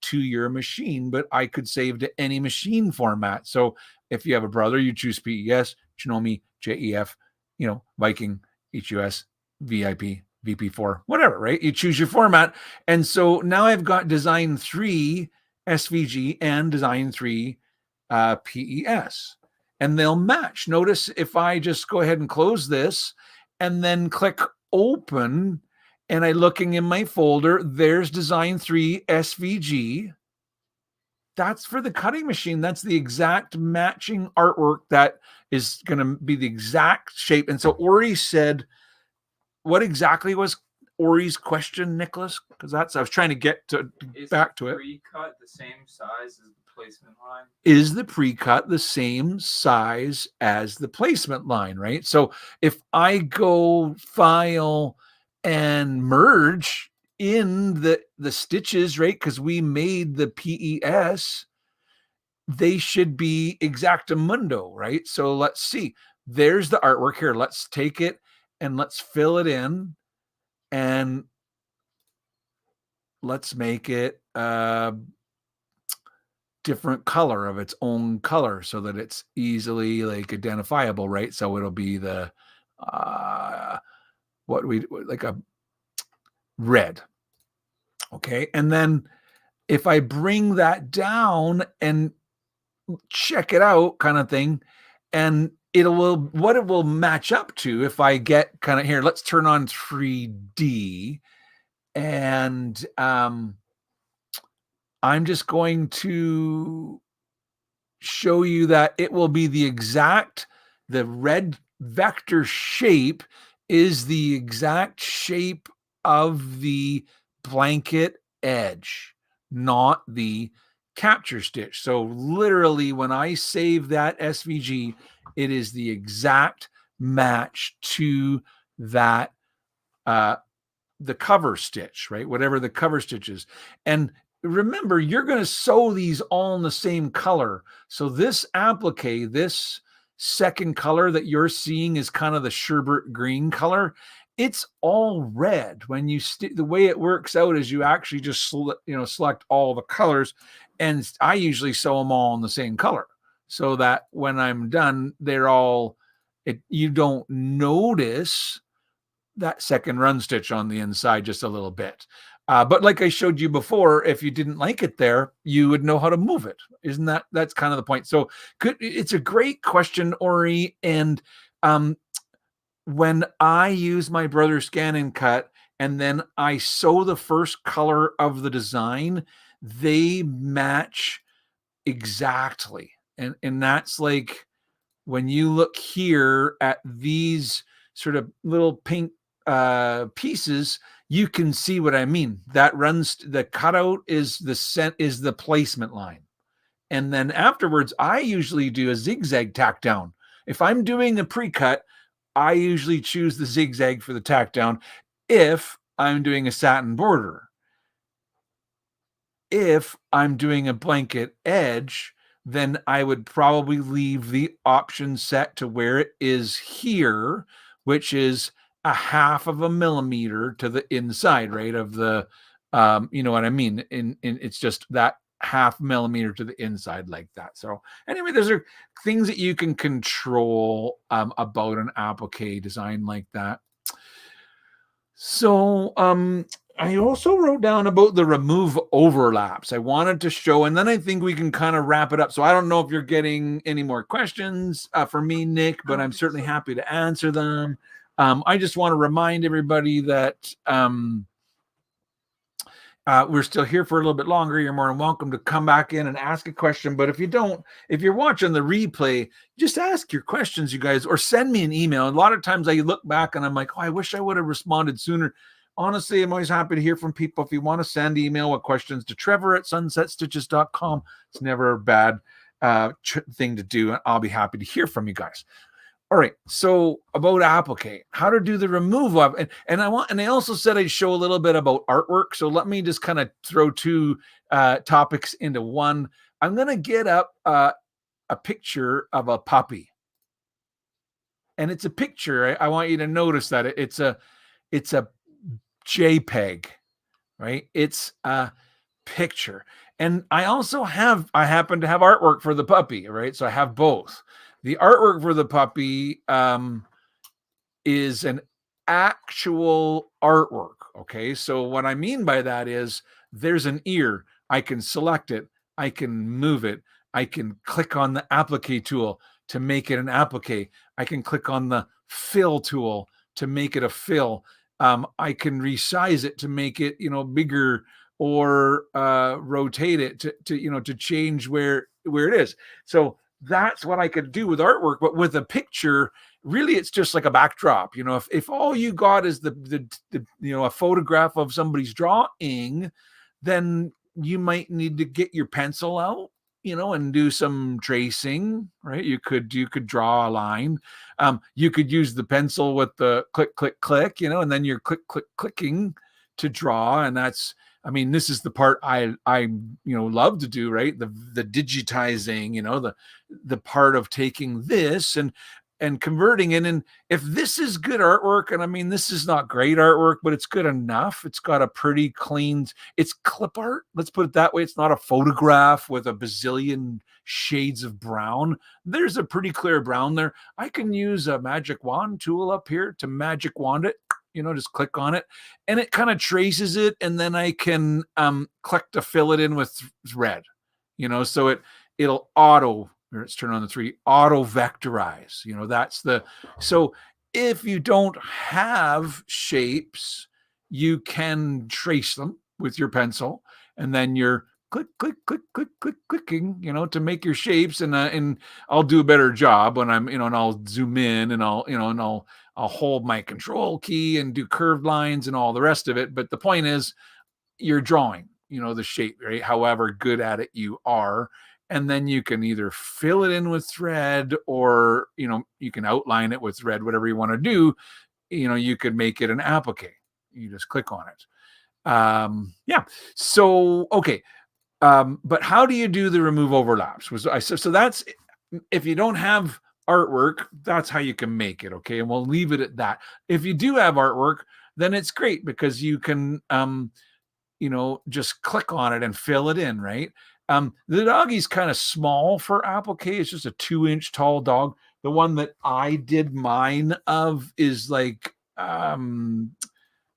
to your machine. But I could save to any machine format. So if you have a brother, you choose PES, Shinomi, JEF, Viking, HUS, VIP, VP4, whatever, right? You choose your format. And so now I've got Design 3 SVG and Design 3 PES, and they'll match. Notice if I just go ahead and close this and then click open, and I looking in my folder, there's Design 3 SVG. That's for the cutting machine. That's the exact matching artwork that is going to be the exact shape. And so Ori said, what exactly was Ori's question, Nicholas? Because I was trying to get back to it. Is the pre-cut the same size as the placement line? Is the pre-cut the same size as the placement line, right? So if I go File and merge in the stitches, right? Because we made the PES, they should be exactamundo, right? So let's see. There's the artwork here. Let's take it and let's fill it in, and let's make it different color of its own color so that it's easily like identifiable, right? So it'll be the like a red. Okay. And then if I bring that down and check it out, kind of thing, and what it will match up to, if I get kind of here, let's turn on 3D, and I'm just going to show you that it will be the red vector shape is the exact shape of the blanket edge, not the capture stitch. So literally when I save that SVG, it is the exact match to that the cover stitch, right? Whatever the cover stitch is. And remember, you're going to sew these all in the same color. So this applique, this second color that you're seeing is kind of the sherbet green color. It's all red. When you the way it works out is you actually just select all the colors, and I usually sew them all in the same color so that when I'm done, they're all you don't notice that second run stitch on the inside just a little bit. But like I showed you before, if you didn't like it there, you would know how to move it. That's kind of the point. So it's a great question, Ori. And when I use my brother's scan and cut, and then I sew the first color of the design, they match exactly. And that's like when you look here at these sort of little pink pieces, you can see what I mean. That runs, the cutout is the placement line. And then afterwards, I usually do a zigzag tack down. If I'm doing a pre-cut, I usually choose the zigzag for the tack down if I'm doing a satin border. if I'm doing a blanket edge, then I would probably leave the option set to where it is here, which is a 1/2 millimeter to the inside, right? Of the, you know what I mean? In it's just that 1/2 millimeter to the inside like that. So anyway, those are things that you can control about an applique design like that. So I also wrote down about the remove overlaps. I wanted to show, and then I think we can kind of wrap it up. So I don't know if you're getting any more questions for me, Nick, but I'm certainly happy to answer them. I just want to remind everybody that we're still here for a little bit longer. You're more than welcome to come back in and ask a question. But if you don't, if you're watching the replay, just ask your questions, you guys, or send me an email. A lot of times I look back and I'm like, oh, I wish I would have responded sooner. Honestly, I'm always happy to hear from people. If you want to send email with questions to Trevor@sunsetstitches.com, it's never a bad thing to do. I'll be happy to hear from you guys. All right, so about applique, how to do the remove of, and I also said I'd show a little bit about artwork. So let me just kind of throw two topics into one. I'm gonna get up a picture of a puppy, and it's a picture. I want you to notice that it's a JPEG, right? It's a picture, and I happen to have artwork for the puppy, right? So I have both. The artwork for the puppy is an actual artwork. Okay. So what I mean by that is there's an ear. I can select it. I can move it. I can click on the applique tool to make it an applique. I can click on the fill tool to make it a fill. I can resize it to make it, bigger, or rotate it to change where it is. So that's what I could do with artwork, but with a picture, really, it's just like a backdrop. If all you got is the a photograph of somebody's drawing, then you might need to get your pencil out, and do some tracing, right? You could draw a line. You could use the pencil with the click, click, click, and then you're clicking to draw. And this is the part I love to do, right? The digitizing, the part of taking this and converting it. And if this is good artwork, and this is not great artwork, but it's good enough. It's got a pretty clean, it's clip art. Let's put it that way. It's not a photograph with a bazillion shades of brown. There's a pretty clear brown there. I can use a magic wand tool up here to magic wand it, just click on it and it kind of traces it. And then I can click to fill it in with red, so it'll let's turn on the 3, auto vectorize. So if you don't have shapes, you can trace them with your pencil, and then you're click, click, click, click, click, clicking, to make your shapes. And I'll do a better job when I'm, and I'll zoom in, and I'll hold my control key and do curved lines and all the rest of it. But the point is, you're drawing, the shape, right? However good at it you are. And then you can either fill it in with thread, or, you can outline it with thread, whatever you want to do. You could make it an applique. You just click on it. Yeah. So, okay. But how do you do the remove overlaps? So that's, if you don't have artwork, that's how you can make it. Okay. And we'll leave it at that. If you do have artwork, then it's great, because you can, just click on it and fill it in, right? The doggy's kind of small for applique. It's just a 2-inch tall dog. The one that I did mine of is like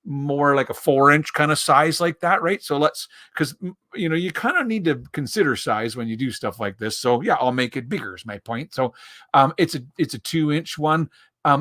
more like a 4-inch kind of size, like that, right? So because you kind of need to consider size when you do stuff like this. So yeah, I'll make it bigger is my point. So it's a 2-inch one.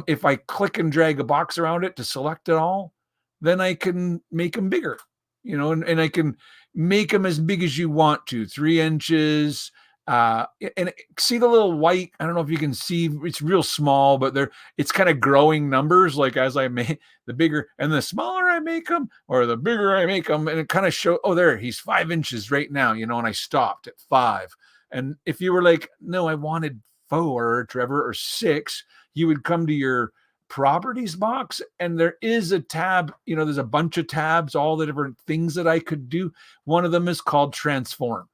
If I click and drag a box around it to select it all, then I can make them bigger, and I can make them as big as you want to, 3 inches. And see the little white, I don't know if you can see, it's real small, but it's kind of growing numbers. Like as I make the bigger and the smaller I make them, or the bigger I make them, and it kind of show, oh, there, he's 5 inches right now, and I stopped at 5. And if you were like, no, I wanted 4, Trevor, or 6, you would come to your properties box, and there is a tab, there's a bunch of tabs, all the different things that I could do. One of them is called transform.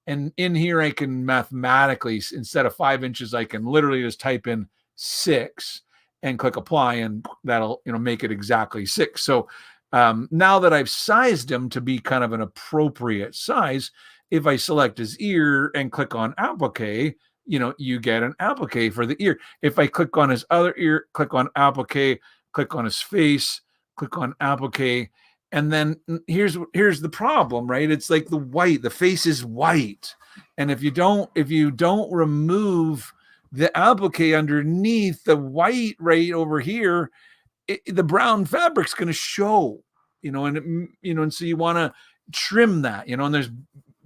And in here, I can mathematically, instead of 5 inches, I can literally just type in 6 and click apply, and that'll, make it exactly 6. So now that I've sized him to be kind of an appropriate size, if I select his ear and click on applique, you get an applique for the ear. If I click on his other ear, click on applique, click on his face, click on applique, and then here's the problem, right? It's like the face is white, and if you don't remove the applique underneath the white right over here, the brown fabric's going to show, and so you want to trim that, and there's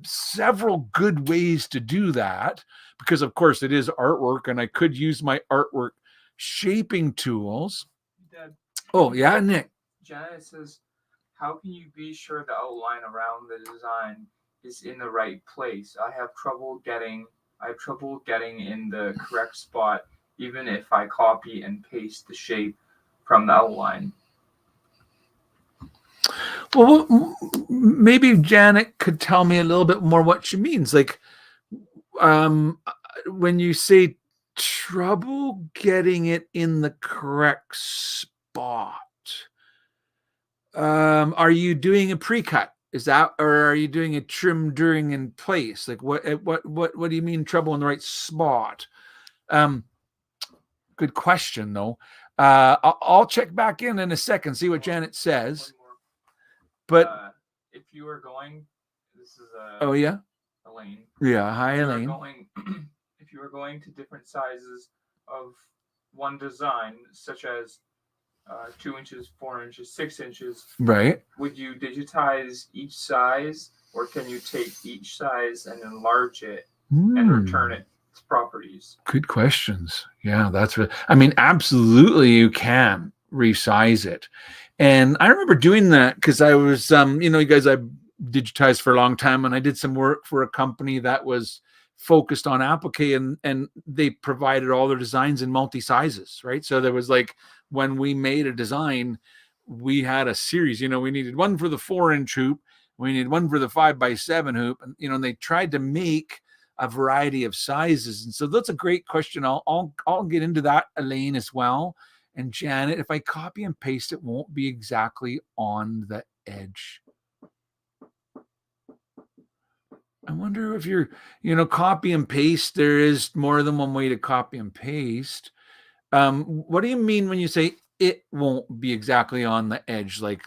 several good ways to do that, because of course it is artwork, and I could use my artwork shaping tools. Dad, oh yeah, Nick. Janet says, how can you be sure the outline around the design is in the right place? I have trouble getting in the correct spot, even if I copy and paste the shape from the outline. Well, maybe Janet could tell me a little bit more what she means. Like, when you say trouble getting it in the correct spot, are you doing a pre-cut? Is that, or are you doing a trim during in place? Like, what do you mean trouble in the right spot? Good question, though. I'll check back in a second, see what Janet says. But if you are going, this is oh yeah, Elaine. Yeah, hi Elaine. If you are going to different sizes of one design, such as 2 inches, 4 inches, 6 inches, right? Would you digitize each size, or can you take each size and enlarge it and return its properties? Good questions. Yeah, that's what I mean. Absolutely, you can resize it. And I remember doing that because I was, you guys, I digitized for a long time, and I did some work for a company that was focused on applique, and they provided all their designs in multi sizes, right? So there was like, when we made a design, we had a series, we needed one for the 4-inch hoop, we needed one for the 5x7 hoop, and and they tried to make a variety of sizes. And so that's a great question. I'll get into that, Elaine, as well. And Janet, if I copy and paste, it won't be exactly on the edge. I wonder if you're, copy and paste, there is more than one way to copy and paste. What do you mean when you say it won't be exactly on the edge? Like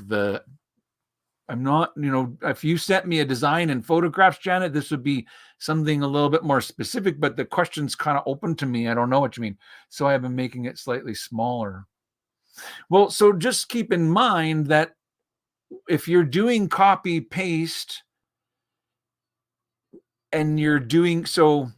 I'm not, if you sent me a design and photographs, Janet, this would be something a little bit more specific, but the question's kind of open to me. I don't know what you mean. So I've been making it slightly smaller. Well, so just keep in mind that if you're doing copy paste and you're doing, so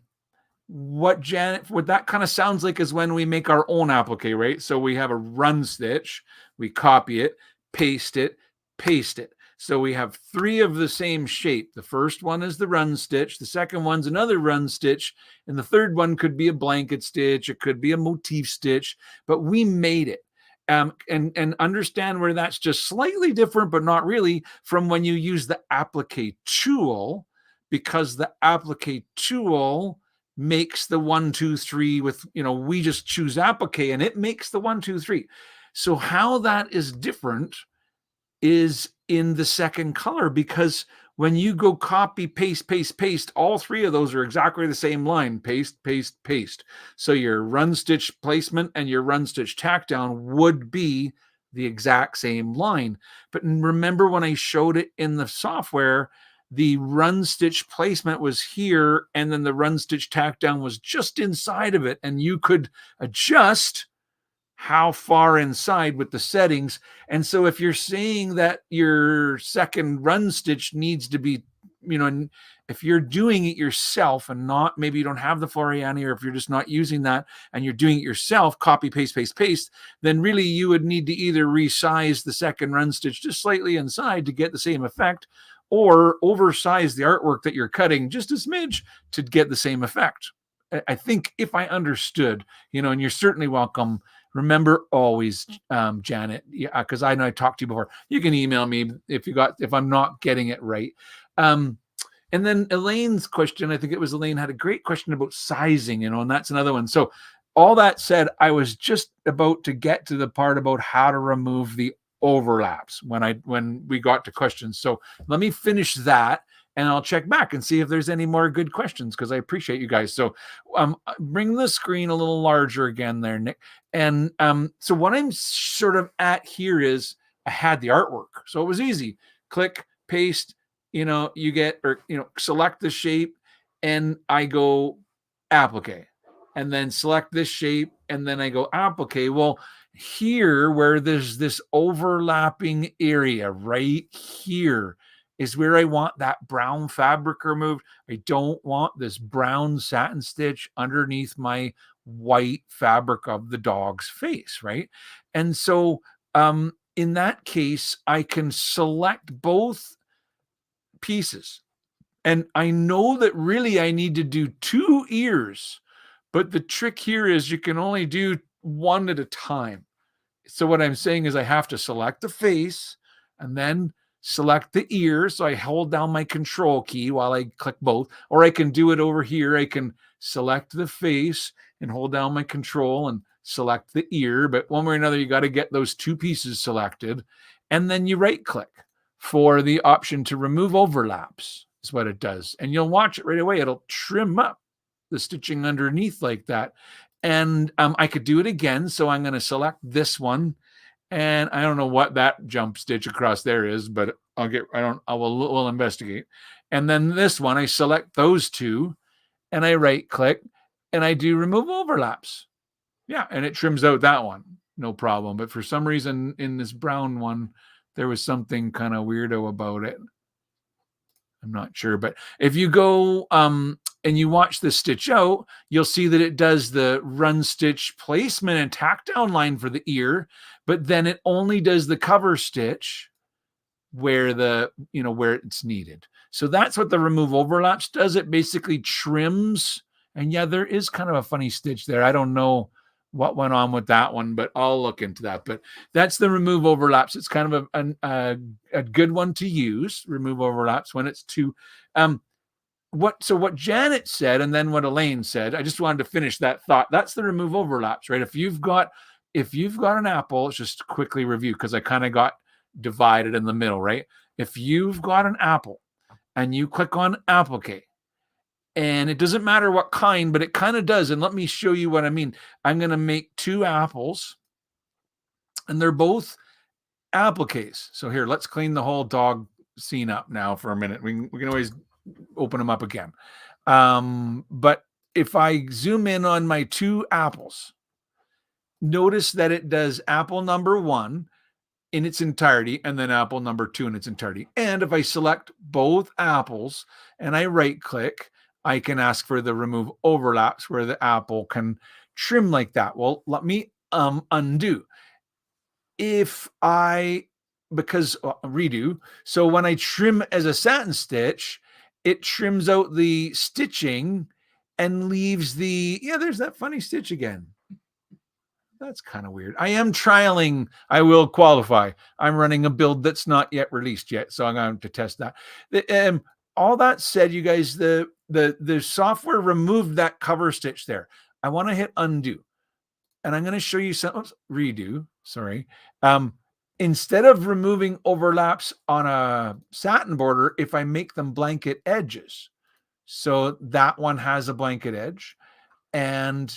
what that kind of sounds like is when we make our own applique, right? So we have a run stitch, we copy it, paste it, paste it. So we have 3 of the same shape. The first one is the run stitch. The second one's another run stitch. And the third one could be a blanket stitch. It could be a motif stitch, but we made it. And understand where that's just slightly different, but not really, from when you use the applique tool, because the applique tool makes the 1, 2, 3 with, we just choose applique and it makes the 1, 2, 3. So how that is different is in the second color, because when you go copy, paste, paste, paste, all 3 of those are exactly the same line, paste, paste, paste. So your run stitch placement and your run stitch tack down would be the exact same line. But remember when I showed it in the software, the run stitch placement was here, and then the run stitch tack down was just inside of it, and you could adjust how far inside with the settings. And so if you're saying that your second run stitch needs to be, if you're doing it yourself and not, maybe you don't have the Floriani, or if you're just not using that and you're doing it yourself, copy, paste, paste, paste, then really you would need to either resize the second run stitch just slightly inside to get the same effect, or oversize the artwork that you're cutting just a smidge to get the same effect. I think if I understood, and you're certainly welcome, remember always, Janet, because I know I talked to you before. You can email me if I'm not getting it right. And then Elaine's question, I think it was Elaine, had a great question about sizing, and that's another one. So all that said, I was just about to get to the part about how to remove the overlaps when we got to questions. So let me finish that, and I'll check back and see if there's any more good questions, because I appreciate you guys. So bring the screen a little larger again there, Nick. And so what I'm sort of at here is I had the artwork. So it was easy. Click, paste, you get, or, select the shape, and I go applique, and then select this shape, and then I go applique. Well, here where there's this overlapping area right here is where I want that brown fabric removed. I don't want this brown satin stitch underneath my white fabric of the dog's face, right? And so in that case, I can select both pieces. And I know that really I need to do 2 ears, but the trick here is you can only do one at a time. So what I'm saying is I have to select the face and then select the ear. So I hold down my control key while I click both, or I can do it over here. I can select the face and hold down my control and select the ear. But one way or another, you got to get those 2 pieces selected. And then you right click for the option to remove overlaps is what it does. And you'll watch it right away. It'll trim up the stitching underneath like that. And I could do it again. So I'm going to select this one. And I don't know what that jump stitch across there is, but we'll investigate. And then this one, I select those 2 and I right click and I do remove overlaps. Yeah. And it trims out that one. No problem. But for some reason in this brown one, there was something kind of weirdo about it. I'm not sure, but if you go and you watch the stitch out, you'll see that it does the run stitch placement and tack down line for the ear, but then it only does the cover stitch where where it's needed. So that's what the remove overlaps does. It basically trims. And yeah, there is kind of a funny stitch there. I don't know what went on with that one, but I'll look into that. But that's the remove overlaps. It's kind of a good one to use, remove overlaps, when it's too what Janet said and then what Elaine said, I just wanted to finish that thought. That's the remove overlaps, right? If you've got an apple, let's just quickly review, because I kind of got divided in the middle, right? If you've got an apple and you click on applique, and it doesn't matter what kind, but it kind of does. And let me show you what I mean. I'm going to make 2 apples, and they're both appliques. So here, let's clean the whole dog scene up now for a minute. We can always open them up again. But if I zoom in on my 2 apples, notice that it does apple number 1 in its entirety, and then apple number 2 in its entirety. And if I select both apples and I right click, I can ask for the remove overlaps where the apple can trim like that. Well, let me undo. Redo. So when I trim as a satin stitch, it trims out the stitching and leaves there's that funny stitch again. That's kind of weird. I am trialing. I will qualify. I'm running a build that's not yet released yet, so I'm going to test that. All that said, you guys, the software removed that cover stitch there. I want to hit undo, and I'm going to show you redo. Sorry. Instead of removing overlaps on a satin border, if I make them blanket edges, so that one has a blanket edge, and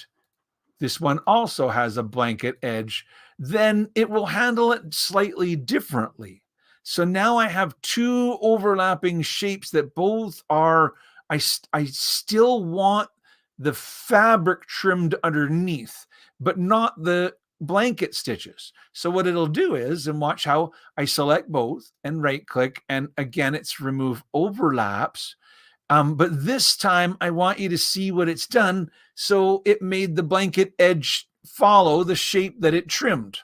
this one also has a blanket edge, then it will handle it slightly differently. So now I have 2 overlapping shapes that both are, I still want the fabric trimmed underneath, but not the blanket stitches. So what it'll do is, and watch how I select both and right click, and again, it's remove overlaps. But this time I want you to see what it's done. So it made the blanket edge follow the shape that it trimmed.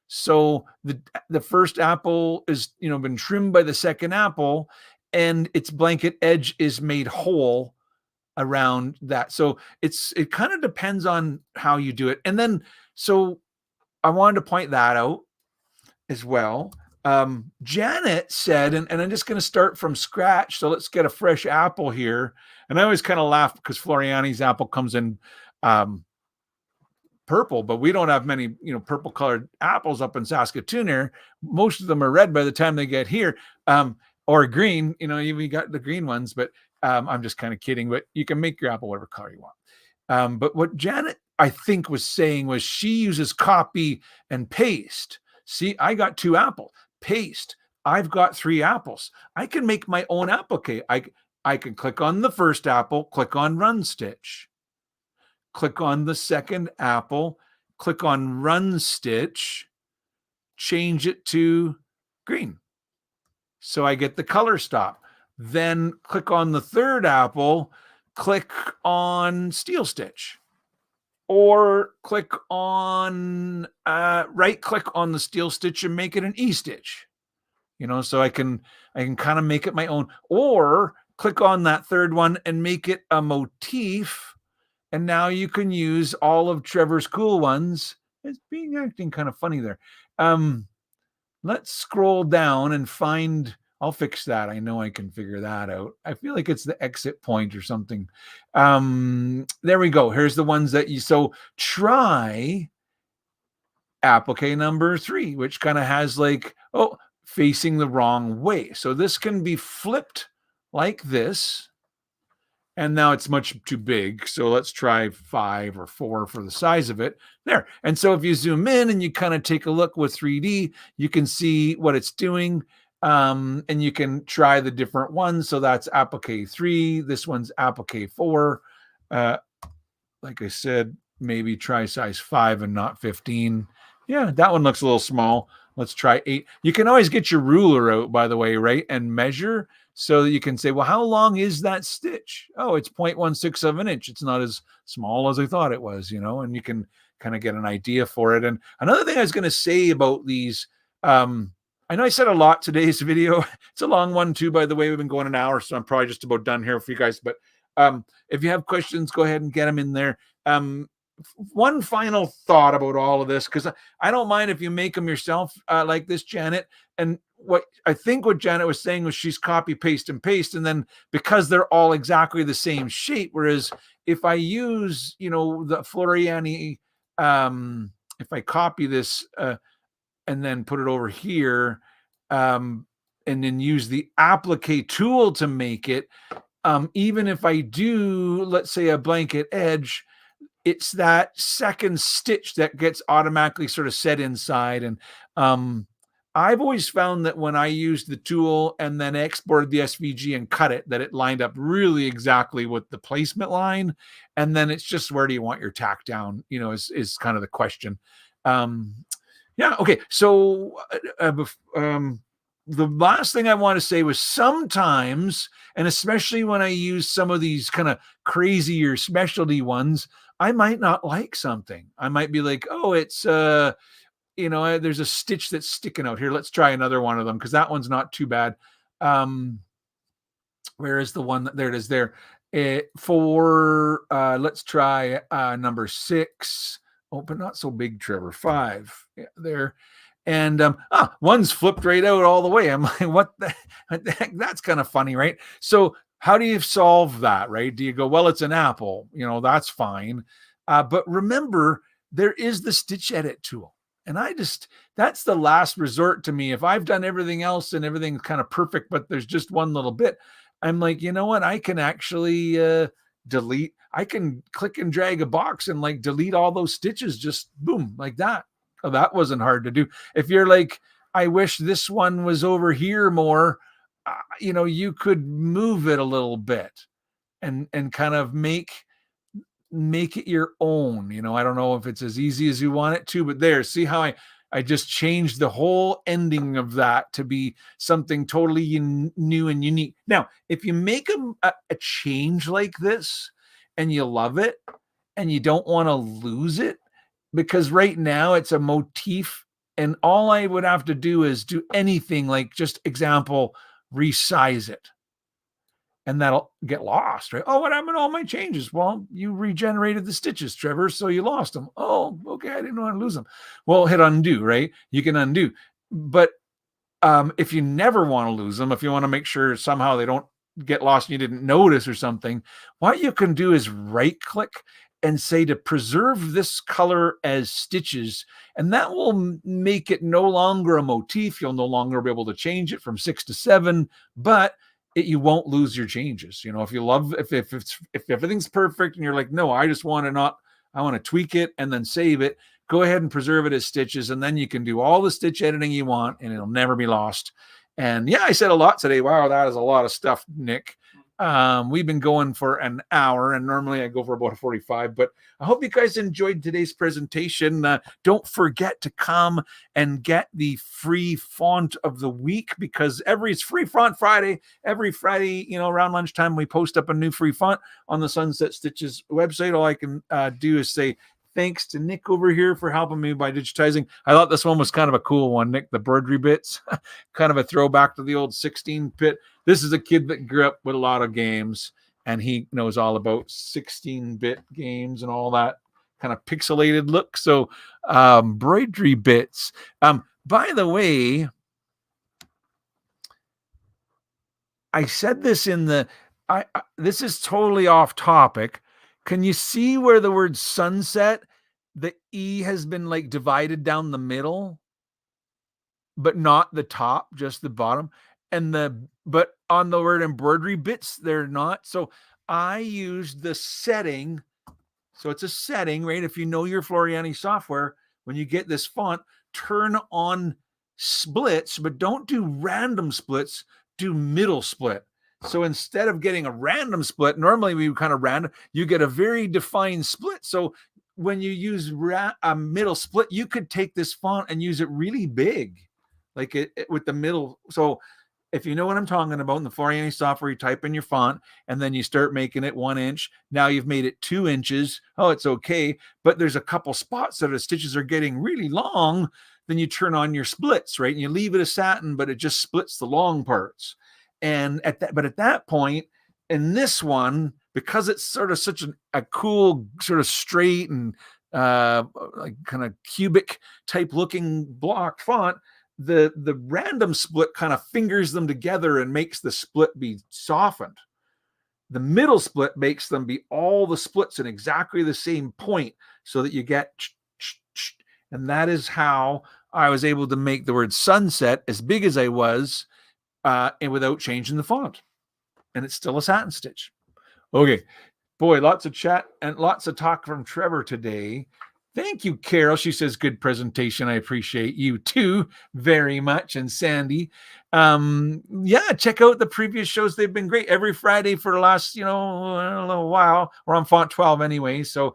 So the first apple is, been trimmed by the second apple, and its blanket edge is made whole around that. So it kind of depends on how you do it. And then, so I wanted to point that out as well. Janet said, and I'm just going to start from scratch. So let's get a fresh apple here. And I always kind of laugh because Floriani's apple comes in purple, but we don't have many, purple colored apples up in Saskatoon here. Most of them are red by the time they get here, or green. You got the green ones, but I'm just kind of kidding. But you can make your apple whatever color you want. But what Janet, I think, was saying was she uses copy and paste. See, I got 2 apples. Paste. I've got 3 apples. I can make my own applique. I can click on the first apple, click on run stitch. Click on the second apple, click on run stitch, change it to green. So I get the color stop. Then click on the third apple, click on steel stitch. Or click on, right click on the steel stitch and make it an E-stitch. So I can kind of make it my own. Or click on that third one and make it a motif. And now you can use all of Trevor's cool ones. It's acting kind of funny there. Let's scroll down and find, I'll fix that. I know I can figure that out. I feel like it's the exit point or something. There we go. Here's the ones that so try applique number 3, which kind of has facing the wrong way. So this can be flipped like this. And now it's much too big. So let's try 5 or 4 for the size of it there. And so if you zoom in and you kind of take a look with 3D, you can see what it's doing. And you can try the different ones. So that's applique 3. This one's applique 4. Like I said, maybe try size 5 and not 15. Yeah, that one looks a little small. Let's try 8. You can always get your ruler out, by the way, right? And measure so that you can say, well, how long is that stitch? Oh, it's 0.16 of an inch. It's not as small as I thought it was, and you can kind of get an idea for it. And another thing I was going to say about these, I know I said a lot today's video. It's a long one too, by the way. We've been going an hour, so I'm probably just about done here for you guys. But if you have questions, go ahead and get them in there. One final thought about all of this, because I don't mind if you make them yourself like this, Janet. And what Janet was saying was she's copy, paste, and paste. And then because they're all exactly the same shape, whereas if I use, the Floriani, if I copy this and then put it over here and then use the applique tool to make it, even if I do, let's say, a blanket edge, it's that second stitch that gets automatically sort of set inside. And I've always found that when I used the tool and then exported the SVG and cut it, that it lined up really exactly with the placement line. And then it's just, where do you want your tack down, is kind of the question. Yeah. Okay. So the last thing I want to say was sometimes, and especially when I use some of these kind of crazier specialty ones, I might not like something. I might be like, oh, it's, there's a stitch that's sticking out here. Let's try another one of them, because that one's not too bad. Where is the one? There it is there. Let's try number 6. Oh, but not so big, Trevor. 5. Yeah, there. And one's flipped right out all the way. I'm like, what the heck? That's kind of funny, right? So how do you solve that, right? Do you go, well, it's an apple, that's fine. But remember, there is the stitch edit tool. And that's the last resort to me. If I've done everything else and everything's kind of perfect, but there's just one little bit, I'm like, you know what? I can actually delete. I can click and drag a box and delete all those stitches, just boom, like that. Oh, that wasn't hard to do. If you're like, I wish this one was over here more, you could move it a little bit and kind of make it your own. I don't know if it's as easy as you want it to, but there, see how I just changed the whole ending of that to be something totally new and unique. Now, if you make a change like this and you love it and you don't want to lose it, because right now it's a motif, and all I would have to do is do anything like, just example, resize it. and that'll get lost, right? Oh, what happened to all my changes? Well, you regenerated the stitches, Trevor, so you lost them. Oh, okay, I didn't want to lose them. Well, hit undo, right? You can undo. But if you never want to lose them, if you want to make sure somehow they don't get lost and you didn't notice or something, what you can do is right click and say to preserve this color as stitches, and that will make it no longer a motif. You'll no longer be able to change it from 6 to 7, but you won't lose your changes. You know, if you love, if everything's perfect and you're like, no, I just want to not, I want to tweak it and then save it, go ahead and preserve it as stitches, and then you can do all the stitch editing you want and it'll never be lost. And yeah, I said a lot today. Wow, that is a lot of stuff, Nick. We've been going for an hour, and normally I go for about 45, but I hope you guys enjoyed today's presentation. Don't forget to come and get the free font of the week, because it's free font Friday. Every Friday, you know, around lunchtime, we post up a new free font on the Sunset Stitches website. All I can do is say thanks to Nick over here for helping me by digitizing. I thought this one was kind of a cool one, Nick, the embroidery bits, kind of a throwback to the old 16-bit. This is a kid that grew up with a lot of games, and he knows all about 16-bit games and all that kind of pixelated look. So embroidery bits. By the way, I said this in the, this is totally off topic. Can you see where the word sunset, the E has been like divided down the middle, but not the top, just the bottom? But on the word embroidery bits, they're not. So I used the setting. So it's a setting, right? If you know your Floriani software, when you get this font, turn on splits, but don't do random splits, do middle split. So instead of getting a random split, normally we kind of random, you get a very defined split. So when you use a middle split, you could take this font and use it really big, like it with the middle. So if you know what I'm talking about, in the Floriani software, you type in your font and then you start making it 1 inch. Now you've made it 2 inches. Oh, it's okay. But there's a couple spots that the stitches are getting really long. Then you turn on your splits, right? And you leave it a satin, but it just splits the long parts. And at that point, in this one, because it's sort of such a cool sort of straight and like kind of cubic type looking block font, the random split kind of fingers them together and makes the split be softened. The middle split makes them be all the splits in exactly the same point, so that you get, and that is how I was able to make the word sunset as big as I was, and without changing the font. And it's still a satin stitch. Okay. Boy, lots of chat and lots of talk from Trevor today. Thank you, Carol. She says, good presentation. I appreciate you too very much. And Sandy, yeah, check out the previous shows. They've been great every Friday for the last, a little while. We're on font 12 anyway. So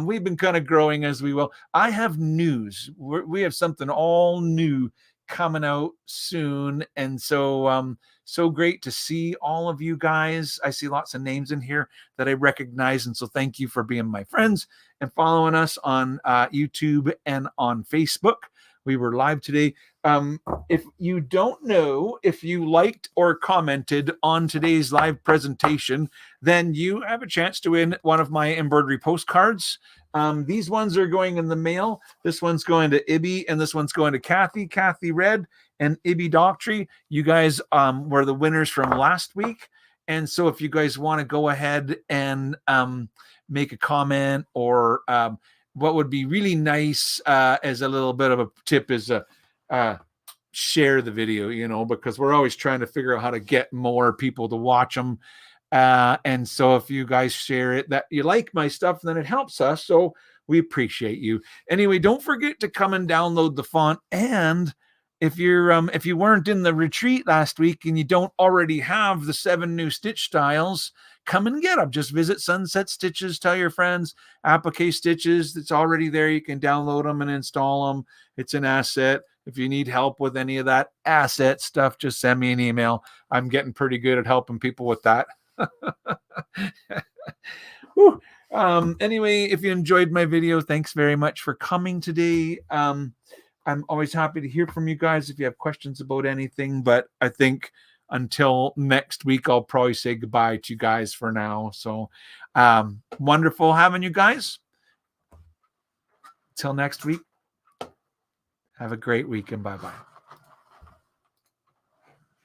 we've been kind of growing as we will. I have news. We have something all new coming out soon. And so, so great to see all of you guys. I see lots of names in here that I recognize. And so thank you for being my friends and following us on YouTube and on Facebook. We were live today. If you don't know, if you liked or commented on today's live presentation, then you have a chance to win one of my embroidery postcards. These ones are going in the mail. This one's going to Ibby, and this one's going to Kathy Red and Ibby Doctrey. You guys were the winners from last week. And so if you guys want to go ahead and make a comment, or what would be really nice as a little bit of a tip is share the video, because we're always trying to figure out how to get more people to watch them. And so if you guys share it, that you like my stuff, then it helps us. So we appreciate you. Anyway, don't forget to come and download the font. And if you weren't in the retreat last week and you don't already have the 7 new stitch styles, come and get them. Just visit Sunset Stitches. Tell your friends, Applique Stitches. It's already there. You can download them and install them. It's an asset. If you need help with any of that asset stuff, just send me an email. I'm getting pretty good at helping people with that. Anyway, if you enjoyed my video, thanks very much for coming today. I'm always happy to hear from you guys if you have questions about anything, but I think until next week, I'll probably say goodbye to you guys for now. So wonderful having you guys. Till next week, have a great week and bye-bye.